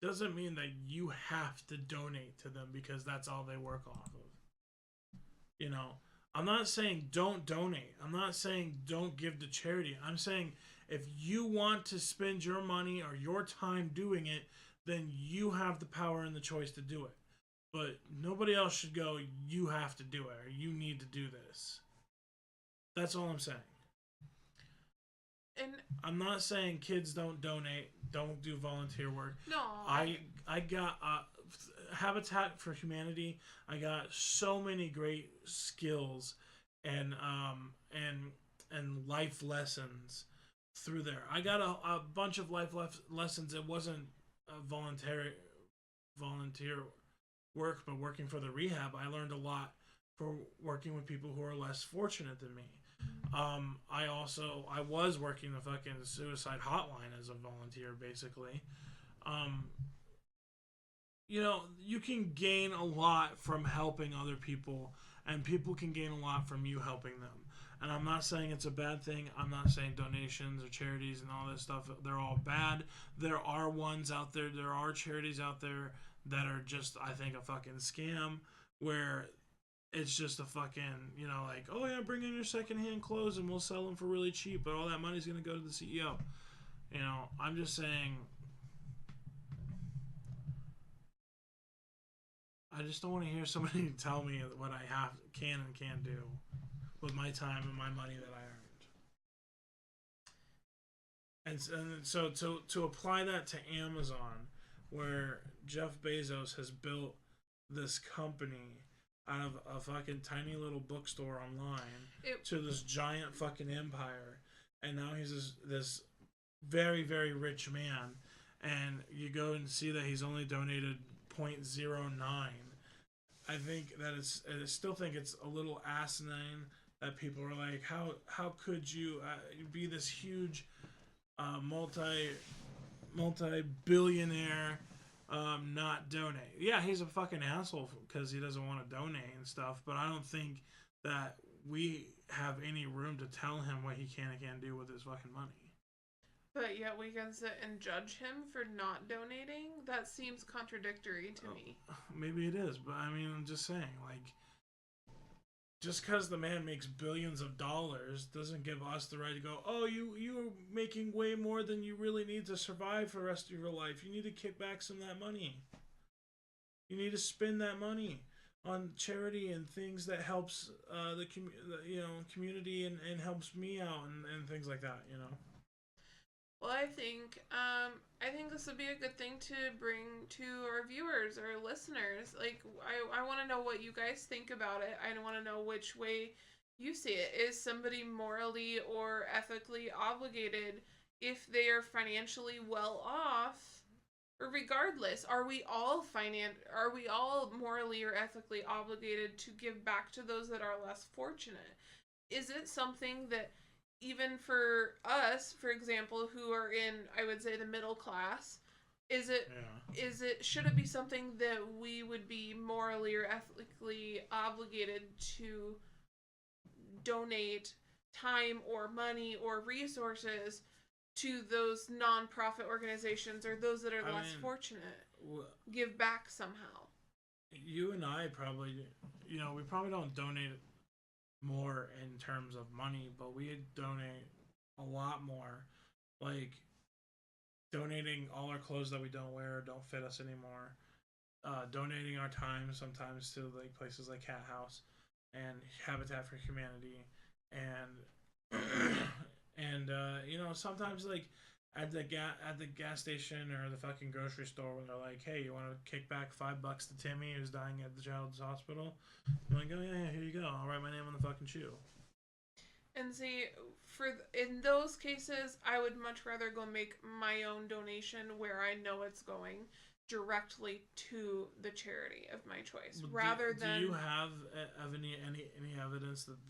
doesn't mean that you have to donate to them because that's all they work off of. You know, I'm not saying don't donate. I'm not saying don't give to charity. I'm saying if you want to spend your money or your time doing it, then you have the power and the choice to do it. But nobody else should go, you have to do it or you need to do this. That's all I'm saying. And I'm not saying kids don't donate, don't do volunteer work. No. I got Habitat for Humanity. I got so many great skills and life lessons through there. I got a bunch of life lessons. It wasn't volunteer work, but working for the rehab, I learned a lot for working with people who are less fortunate than me. I was working the fucking suicide hotline as a volunteer, basically. You know, you can gain a lot from helping other people, and people can gain a lot from you helping them. And I'm not saying it's a bad thing. I'm not saying donations or charities and all this stuff, they're all bad. There are ones out there, there are charities out there that are just, I think, a fucking scam, where it's just a fucking, you know, like, oh yeah, bring in your secondhand clothes and we'll sell them for really cheap, but all that money's going to go to the CEO. You know, I'm just saying, I just don't want to hear somebody tell me what I can and can't do with my time and my money that I earned. And so to apply that to Amazon, where Jeff Bezos has built this company out of a fucking tiny little bookstore online to this giant fucking empire, and now he's this very, very rich man, and you go and see that he's only donated 0.09. I think that I still think it's a little asinine that people are like, how could you be this huge multi-billionaire not donate? Yeah, he's a fucking asshole because he doesn't want to donate and stuff, but I don't think that we have any room to tell him what he can and can't do with his fucking money. But yet we can sit and judge him for not donating? That seems contradictory to me. Maybe it is, but I mean, I'm just saying, like, just because the man makes billions of dollars doesn't give us the right to go, oh, you are making way more than you really need to survive for the rest of your life. You need to kick back some of that money. You need to spend that money on charity and things that helps the community and helps me out and things like that, you know. Well, I think this would be a good thing to bring to our viewers or listeners. Like, I want to know what you guys think about it. I want to know which way you see it. Is somebody morally or ethically obligated if they are financially well off? Or regardless, are we all morally or ethically obligated to give back to those that are less fortunate? Is it something that even for us, for example, who are in, I would say, the middle class, is it Yeah. should it be something that we would be morally or ethically obligated to donate time or money or resources to those nonprofit organizations or those that are I less mean, fortunate? Give back somehow. you and I probably, we probably don't donate more in terms of money, but we donate a lot more. Like donating all our clothes that we don't wear don't fit us anymore. Donating our time sometimes to like places like Cat House and Habitat for Humanity, and sometimes like at the gas station or the fucking grocery store when they're like, hey, you want to kick back $5 to Timmy who's dying at the child's hospital? I'm like, oh yeah, here you go. I'll write my name on the fucking shoe. And see, in those cases, I would much rather go make my own donation where I know it's going directly to the charity of my choice, Well, rather do than you have any evidence that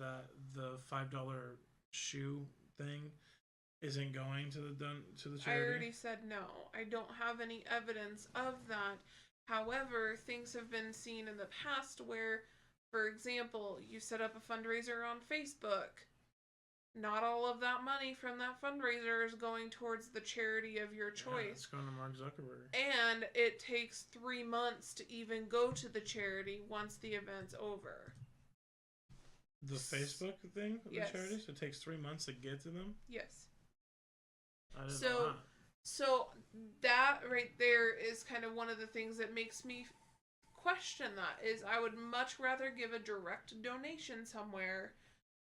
the $5 shoe thing isn't going to the I charity? already said no. I don't have any evidence of that. However, things have been seen in the past where, for example, you set up a fundraiser on Facebook. Not all of that money from that fundraiser is going towards the charity of your Yeah, it's choice. going to Mark Zuckerberg. And it takes 3 months to even go to the charity once the event's over. The Facebook thing, the Yes. charities, it takes 3 months to get to them. Yes. I didn't know So that. so that right there is kind of one of the things that makes me question that is I would much rather give a direct donation somewhere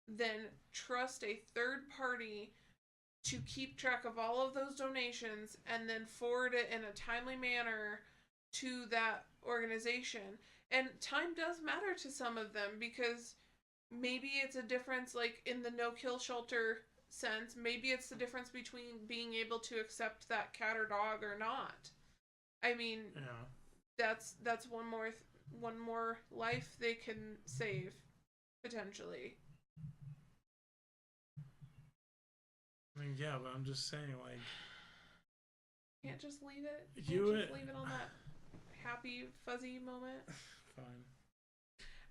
than trust a third party to keep track of all of those donations and then forward it in a timely manner to that organization. And time does matter to some of them because maybe it's a difference like in the no kill shelter sense, maybe it's the difference between being able to accept that cat or dog or not. I mean, Yeah. that's one more life they can save potentially. I mean, yeah, but I'm just saying, like, Can't just leave it. Can't you. just leave it on that happy fuzzy moment. Fine.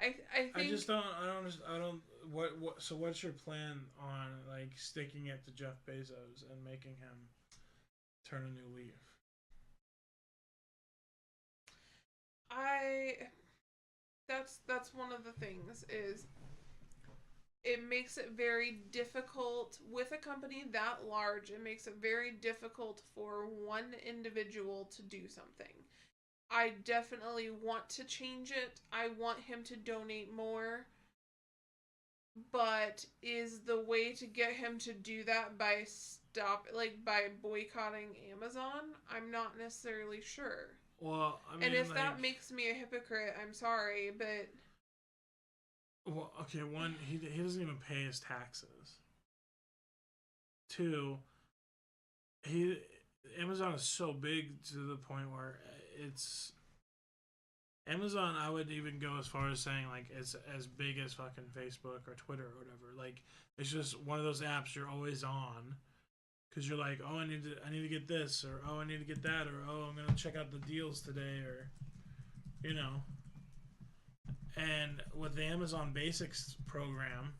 I I think just don't. I don't. What? So, what's your plan on like sticking it to Jeff Bezos and making him turn a new leaf? I that's one of the things is it makes it very difficult with a company that large. It makes it very difficult for one individual to do something. I definitely want to change it. I want him to donate more, but is the way to get him to do that by boycotting Amazon? I'm not necessarily sure. Well, I And mean, if like, that makes me a hypocrite, I'm sorry, but well, okay. One, he doesn't even pay his taxes. Two, he Amazon is so big to the point where it's Amazon. I would even go as far as saying like it's as big as fucking Facebook or Twitter or whatever. Like it's just one of those apps you're always on because you're like, oh, I need to get this, or oh, I need to get that, or oh, I'm gonna check out the deals today, or you know. And with the Amazon Basics program,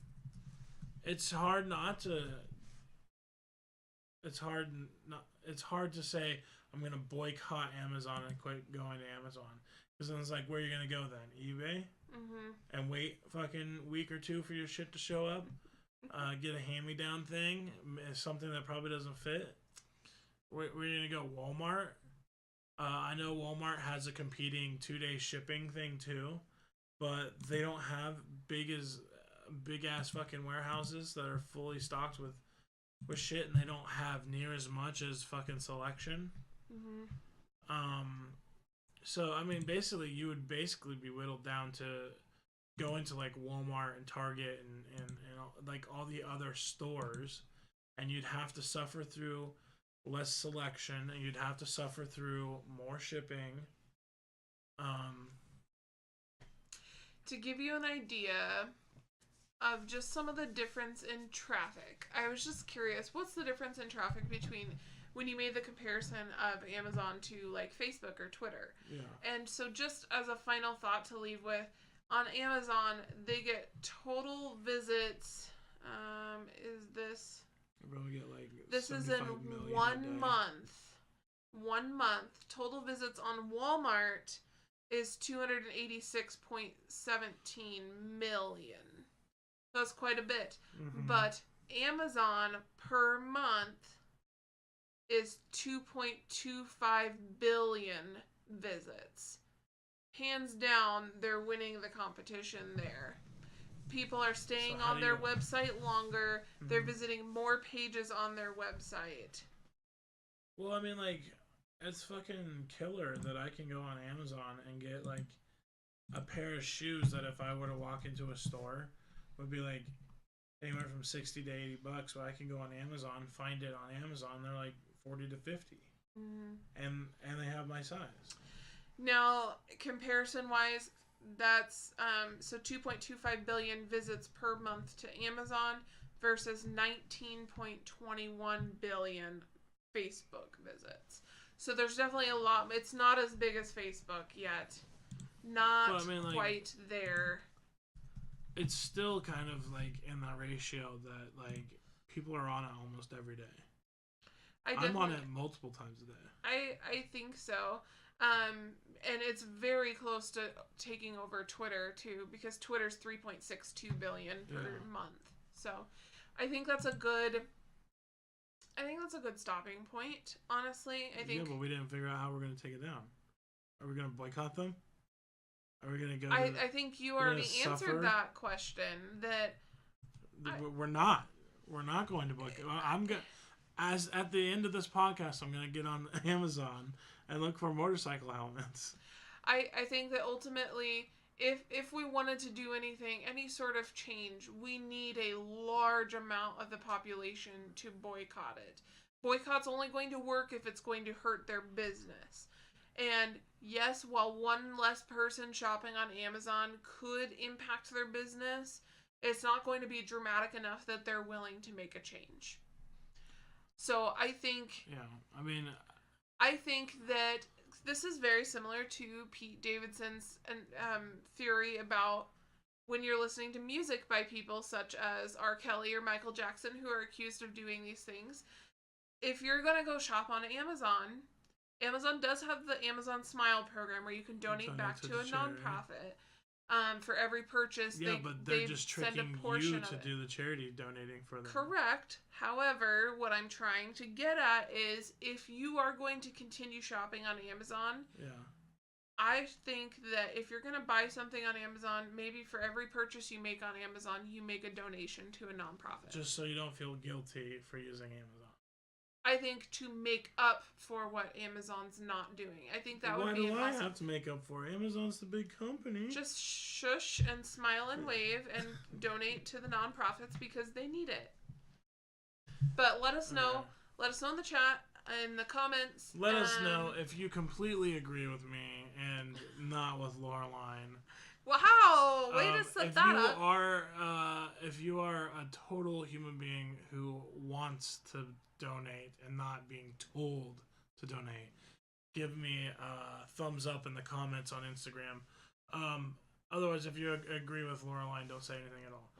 it's hard not to. It's hard not. It's hard to say I'm gonna boycott Amazon and quit going to Amazon because then it's like, where are you gonna go then? eBay and wait fucking week or two for your shit to show up. Get a hand-me-down thing, something that probably doesn't fit. Where are you gonna go? Walmart. I know Walmart has a competing 2-day shipping thing too, but they don't have big ass fucking warehouses that are fully stocked with with shit, and they don't have near as much as fucking selection. Mhm. So I mean, basically, you would basically be whittled down to go into like Walmart and Target and like all the other stores, and you'd have to suffer through less selection, and you'd have to suffer through more shipping. To give you an idea of just some of the difference in traffic, I was just curious, what's the difference in traffic between when you made the comparison of Amazon to like Facebook or Twitter? Yeah. And so just as a final thought to leave with, on Amazon, they get total visits. Is this? You probably get like This is in 75 million a 1 day. month. 1 month. Total visits on Walmart is 286.17 million. That's quite a bit. Mhm. But Amazon per month is 2.25 billion visits. Hands down, they're winning the competition there. People are staying So how on do their you- website longer. They're Mhm. visiting more pages on their website. Well, I mean, like, it's fucking killer that I can go on Amazon and get like a pair of shoes that if I were to walk into a store would be like anywhere from $60 to $80, but I can go on Amazon, find it on Amazon, they're like 40 to 50, and they have my size. Now, comparison wise, that's so 2.25 billion visits per month to Amazon versus 19.21 billion Facebook visits. So there's definitely a lot. It's not as big as Facebook yet. Not Well, I mean, like, quite there. It's still kind of like in the ratio that like people are on it almost every day. I'm on it multiple times a day. I think so. And it's very close to taking over Twitter too, because Twitter's 3.62 billion per month. So, I think that's a good stopping point. Honestly, I think. Yeah, but we didn't figure out how we're gonna take it down. Are we gonna boycott them? Are we gonna go? I think you already answered that question. That we're not. We're not going to boycott. I'm gonna. As at the end of this podcast, I'm gonna get on Amazon and look for motorcycle helmets. I think that ultimately, if we wanted to do anything, any sort of change, we need a large amount of the population to boycott it. Boycott's only going to work if it's going to hurt their business. And yes, while one less person shopping on Amazon could impact their business, it's not going to be dramatic enough that they're willing to make a change. So I think... Yeah, I mean... I think that this is very similar to Pete Davidson's theory about when you're listening to music by people such as R. Kelly or Michael Jackson who are accused of doing these things. If you're going to go shop on Amazon, Amazon does have the Amazon Smile program where you can donate back to a nonprofit. For every purchase, they're just tricking you to do the charity donating for them. Correct. However, what I'm trying to get at is if you are going to continue shopping on Amazon, I think that if you're going to buy something on Amazon, maybe for every purchase you make on Amazon, you make a donation to a nonprofit. Just so you don't feel guilty for using Amazon. I think to make up for what Amazon's not doing. I think that would be Why do I have to make up for it? Amazon's the big company. Just shush and smile and wave and donate to the nonprofits because they need it. But let us know. Okay. Let us know in the chat, in the comments. Let us know if you completely agree with me and not with Laureline. Wow! Way to set that up. If you are a total human being who wants to donate and not being told to donate, give me a thumbs up in the comments on Instagram. Otherwise, if you agree with Laureline, don't say anything at all.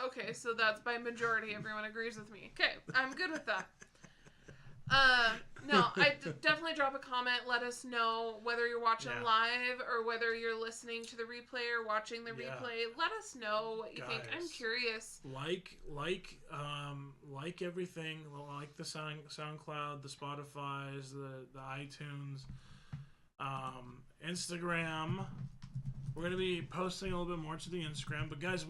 Okay, so that's by majority. Everyone agrees with me. Okay, I'm good with that. No, definitely drop a comment. Let us know whether you're watching live or whether you're listening to the replay or watching the replay. Let us know what you think. I'm curious. Like everything. Like the SoundCloud, the Spotify's, the iTunes, Instagram. We're going to be posting a little bit more to the Instagram. But, guys,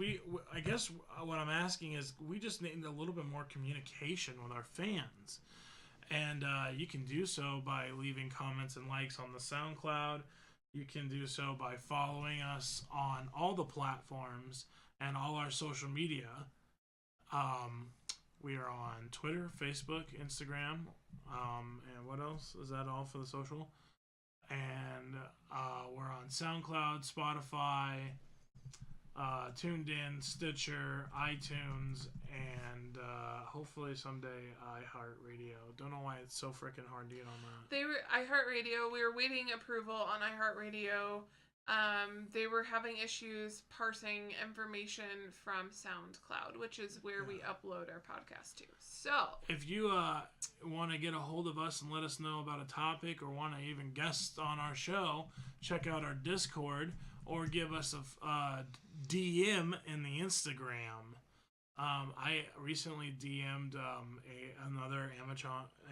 I guess what I'm asking is we just need a little bit more communication with our fans. And you can do so by leaving comments and likes on the SoundCloud. You can do so by following us on all the platforms and all our social media. We are on Twitter, Facebook, Instagram, and what else? Is that all for the social? And we're on SoundCloud, Spotify, Tuned In, Stitcher, iTunes, and hopefully someday iHeartRadio. Don't know why it's so freaking hard to get on that. iHeartRadio. We were waiting approval on iHeartRadio. They were having issues parsing information from SoundCloud, which is where we upload our podcast to. So, if you want to get a hold of us and let us know about a topic or want to even guest on our show, check out our Discord or give us a DM in the Instagram. I recently DM'd another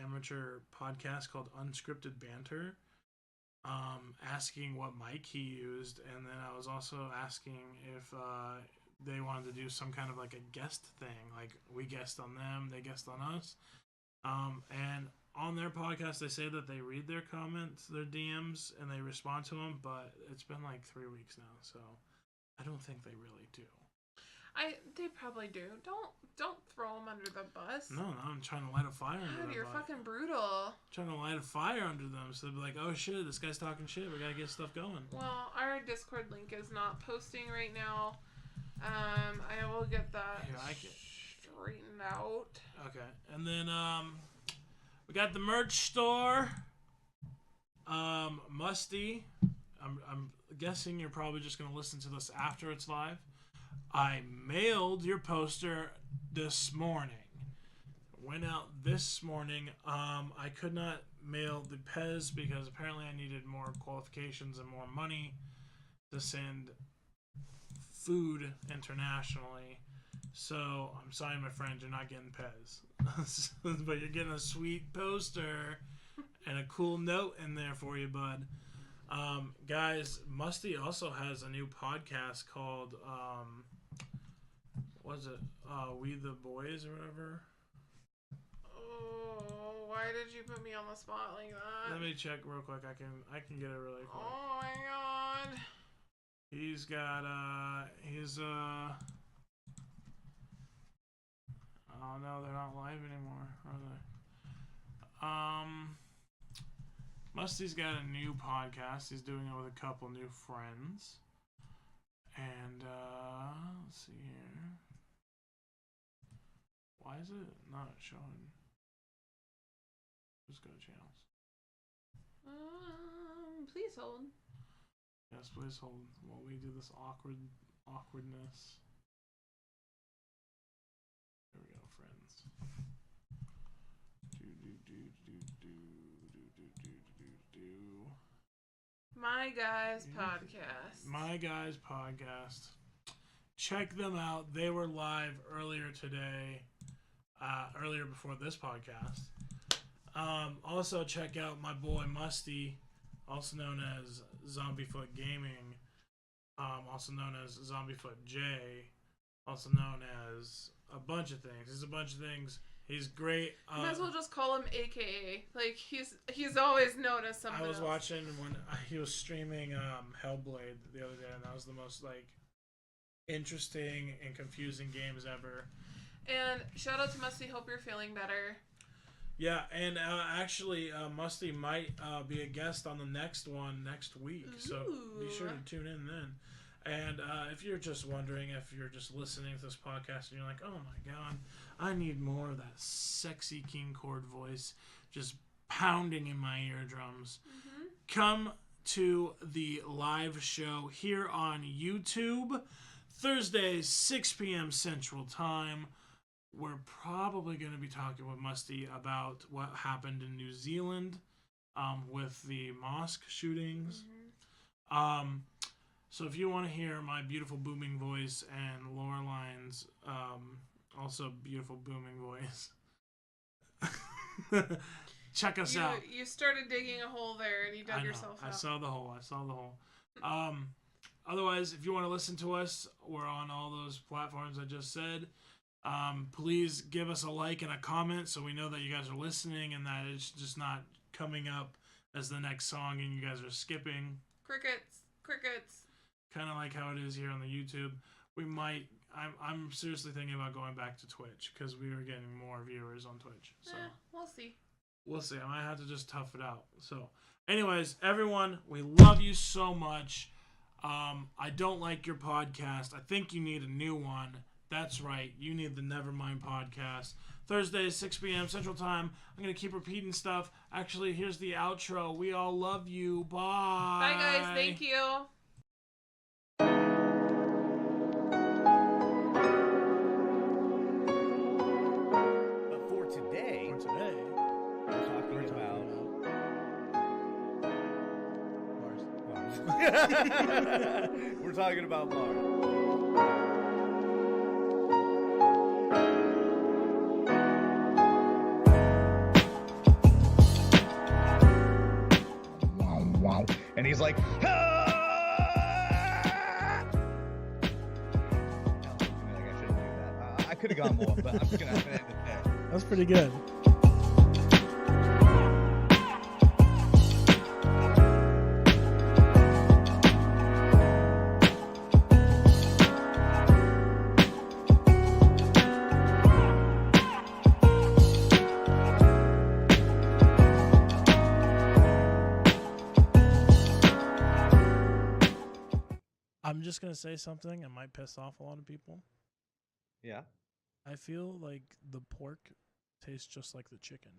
amateur podcast called Unscripted Banter. Asking what mic he used, and then I was also asking if they wanted to do some kind of like a guest thing, like we guest on them, they guest on us. And on their podcast, they say that they read their comments, their DMs, and they respond to them, but it's been like 3 weeks now, so I don't think they really do. They probably do. Don't throw them under the bus. No, I'm trying to light a fire under them. You're fucking brutal. Trying to light a fire under them, so they'll be like, oh shit, this guy's talking shit. We gotta get stuff going. Well, our Discord link is not posting right now. I will get that straightened out. Okay, and then we got the merch store. Musty. I'm guessing you're probably just gonna listen to this after it's live. I mailed your poster this morning. Went out this morning. I could not mail the Pez because apparently I needed more qualifications and more money to send food internationally. So I'm sorry, my friend, you're not getting Pez. But you're getting a sweet poster and a cool note in there for you, bud. Guys, Musty also has a new podcast called what is it? We the Boys or whatever. Oh, why did you put me on the spot like that? Let me check real quick. I can get it really quick. Oh my god. He's got oh no, they're not live anymore, are they? Musty's got a new podcast. He's doing it with a couple new friends. And let's see here. Why is it not showing? Just go to channels. Please hold. Yes, please hold while we do this awkwardness. There we go, friends. My Guys Podcast. My Guys Podcast. Check them out. They were live earlier today. Earlier before this podcast. Also check out my boy Musty, also known as Zombiefoot Gaming, also known as Zombiefoot J, also known as a bunch of things. He's a bunch of things. He's great. Might as well just call him AKA. Like he's always known as something. I was else. watching when he was streaming Hellblade the other day, and that was the most like interesting and confusing games ever. And shout out to Musty. Hope you're feeling better. Yeah, and actually, Musty might be a guest on the next one next week. Ooh. So be sure to tune in then. And if you're just wondering, if you're just listening to this podcast and you're like, oh my god, I need more of that sexy King Cord voice just pounding in my eardrums, come to the live show here on YouTube, Thursdays, 6 p.m. Central Time. We're probably going to be talking with Musty about what happened in New Zealand with the mosque shootings. So if you want to hear my beautiful booming voice and Loreline's also beautiful booming voice, check us out. You started digging a hole there and you dug yourself out. I saw the hole. otherwise, if you want to listen to us, we're on all those platforms I just said. Please give us a like and a comment so we know that you guys are listening and that it's just not coming up as the next song and you guys are skipping. Crickets. Kind of like how it is here on the YouTube. I'm seriously thinking about going back to Twitch because we were getting more viewers on Twitch. So We'll see. We'll see. I might have to just tough it out. So, anyways, everyone, we love you so much. I don't like your podcast. I think you need a new one. That's right. You need the Nevermind podcast. Thursdays, 6 p.m. Central Time. I'm going to keep repeating stuff. Actually, here's the outro. We all love you. Bye. Bye, guys. Thank you. But for today, we're talking about Mars. We're talking about Mars. Wow. And he's like, "Ah!" No, I shouldn't do that. I could have gone more, but I'm just gonna end it there. That's pretty good. I'm just going to say something that might piss off a lot of people. Yeah. I feel like the pork tastes just like the chicken.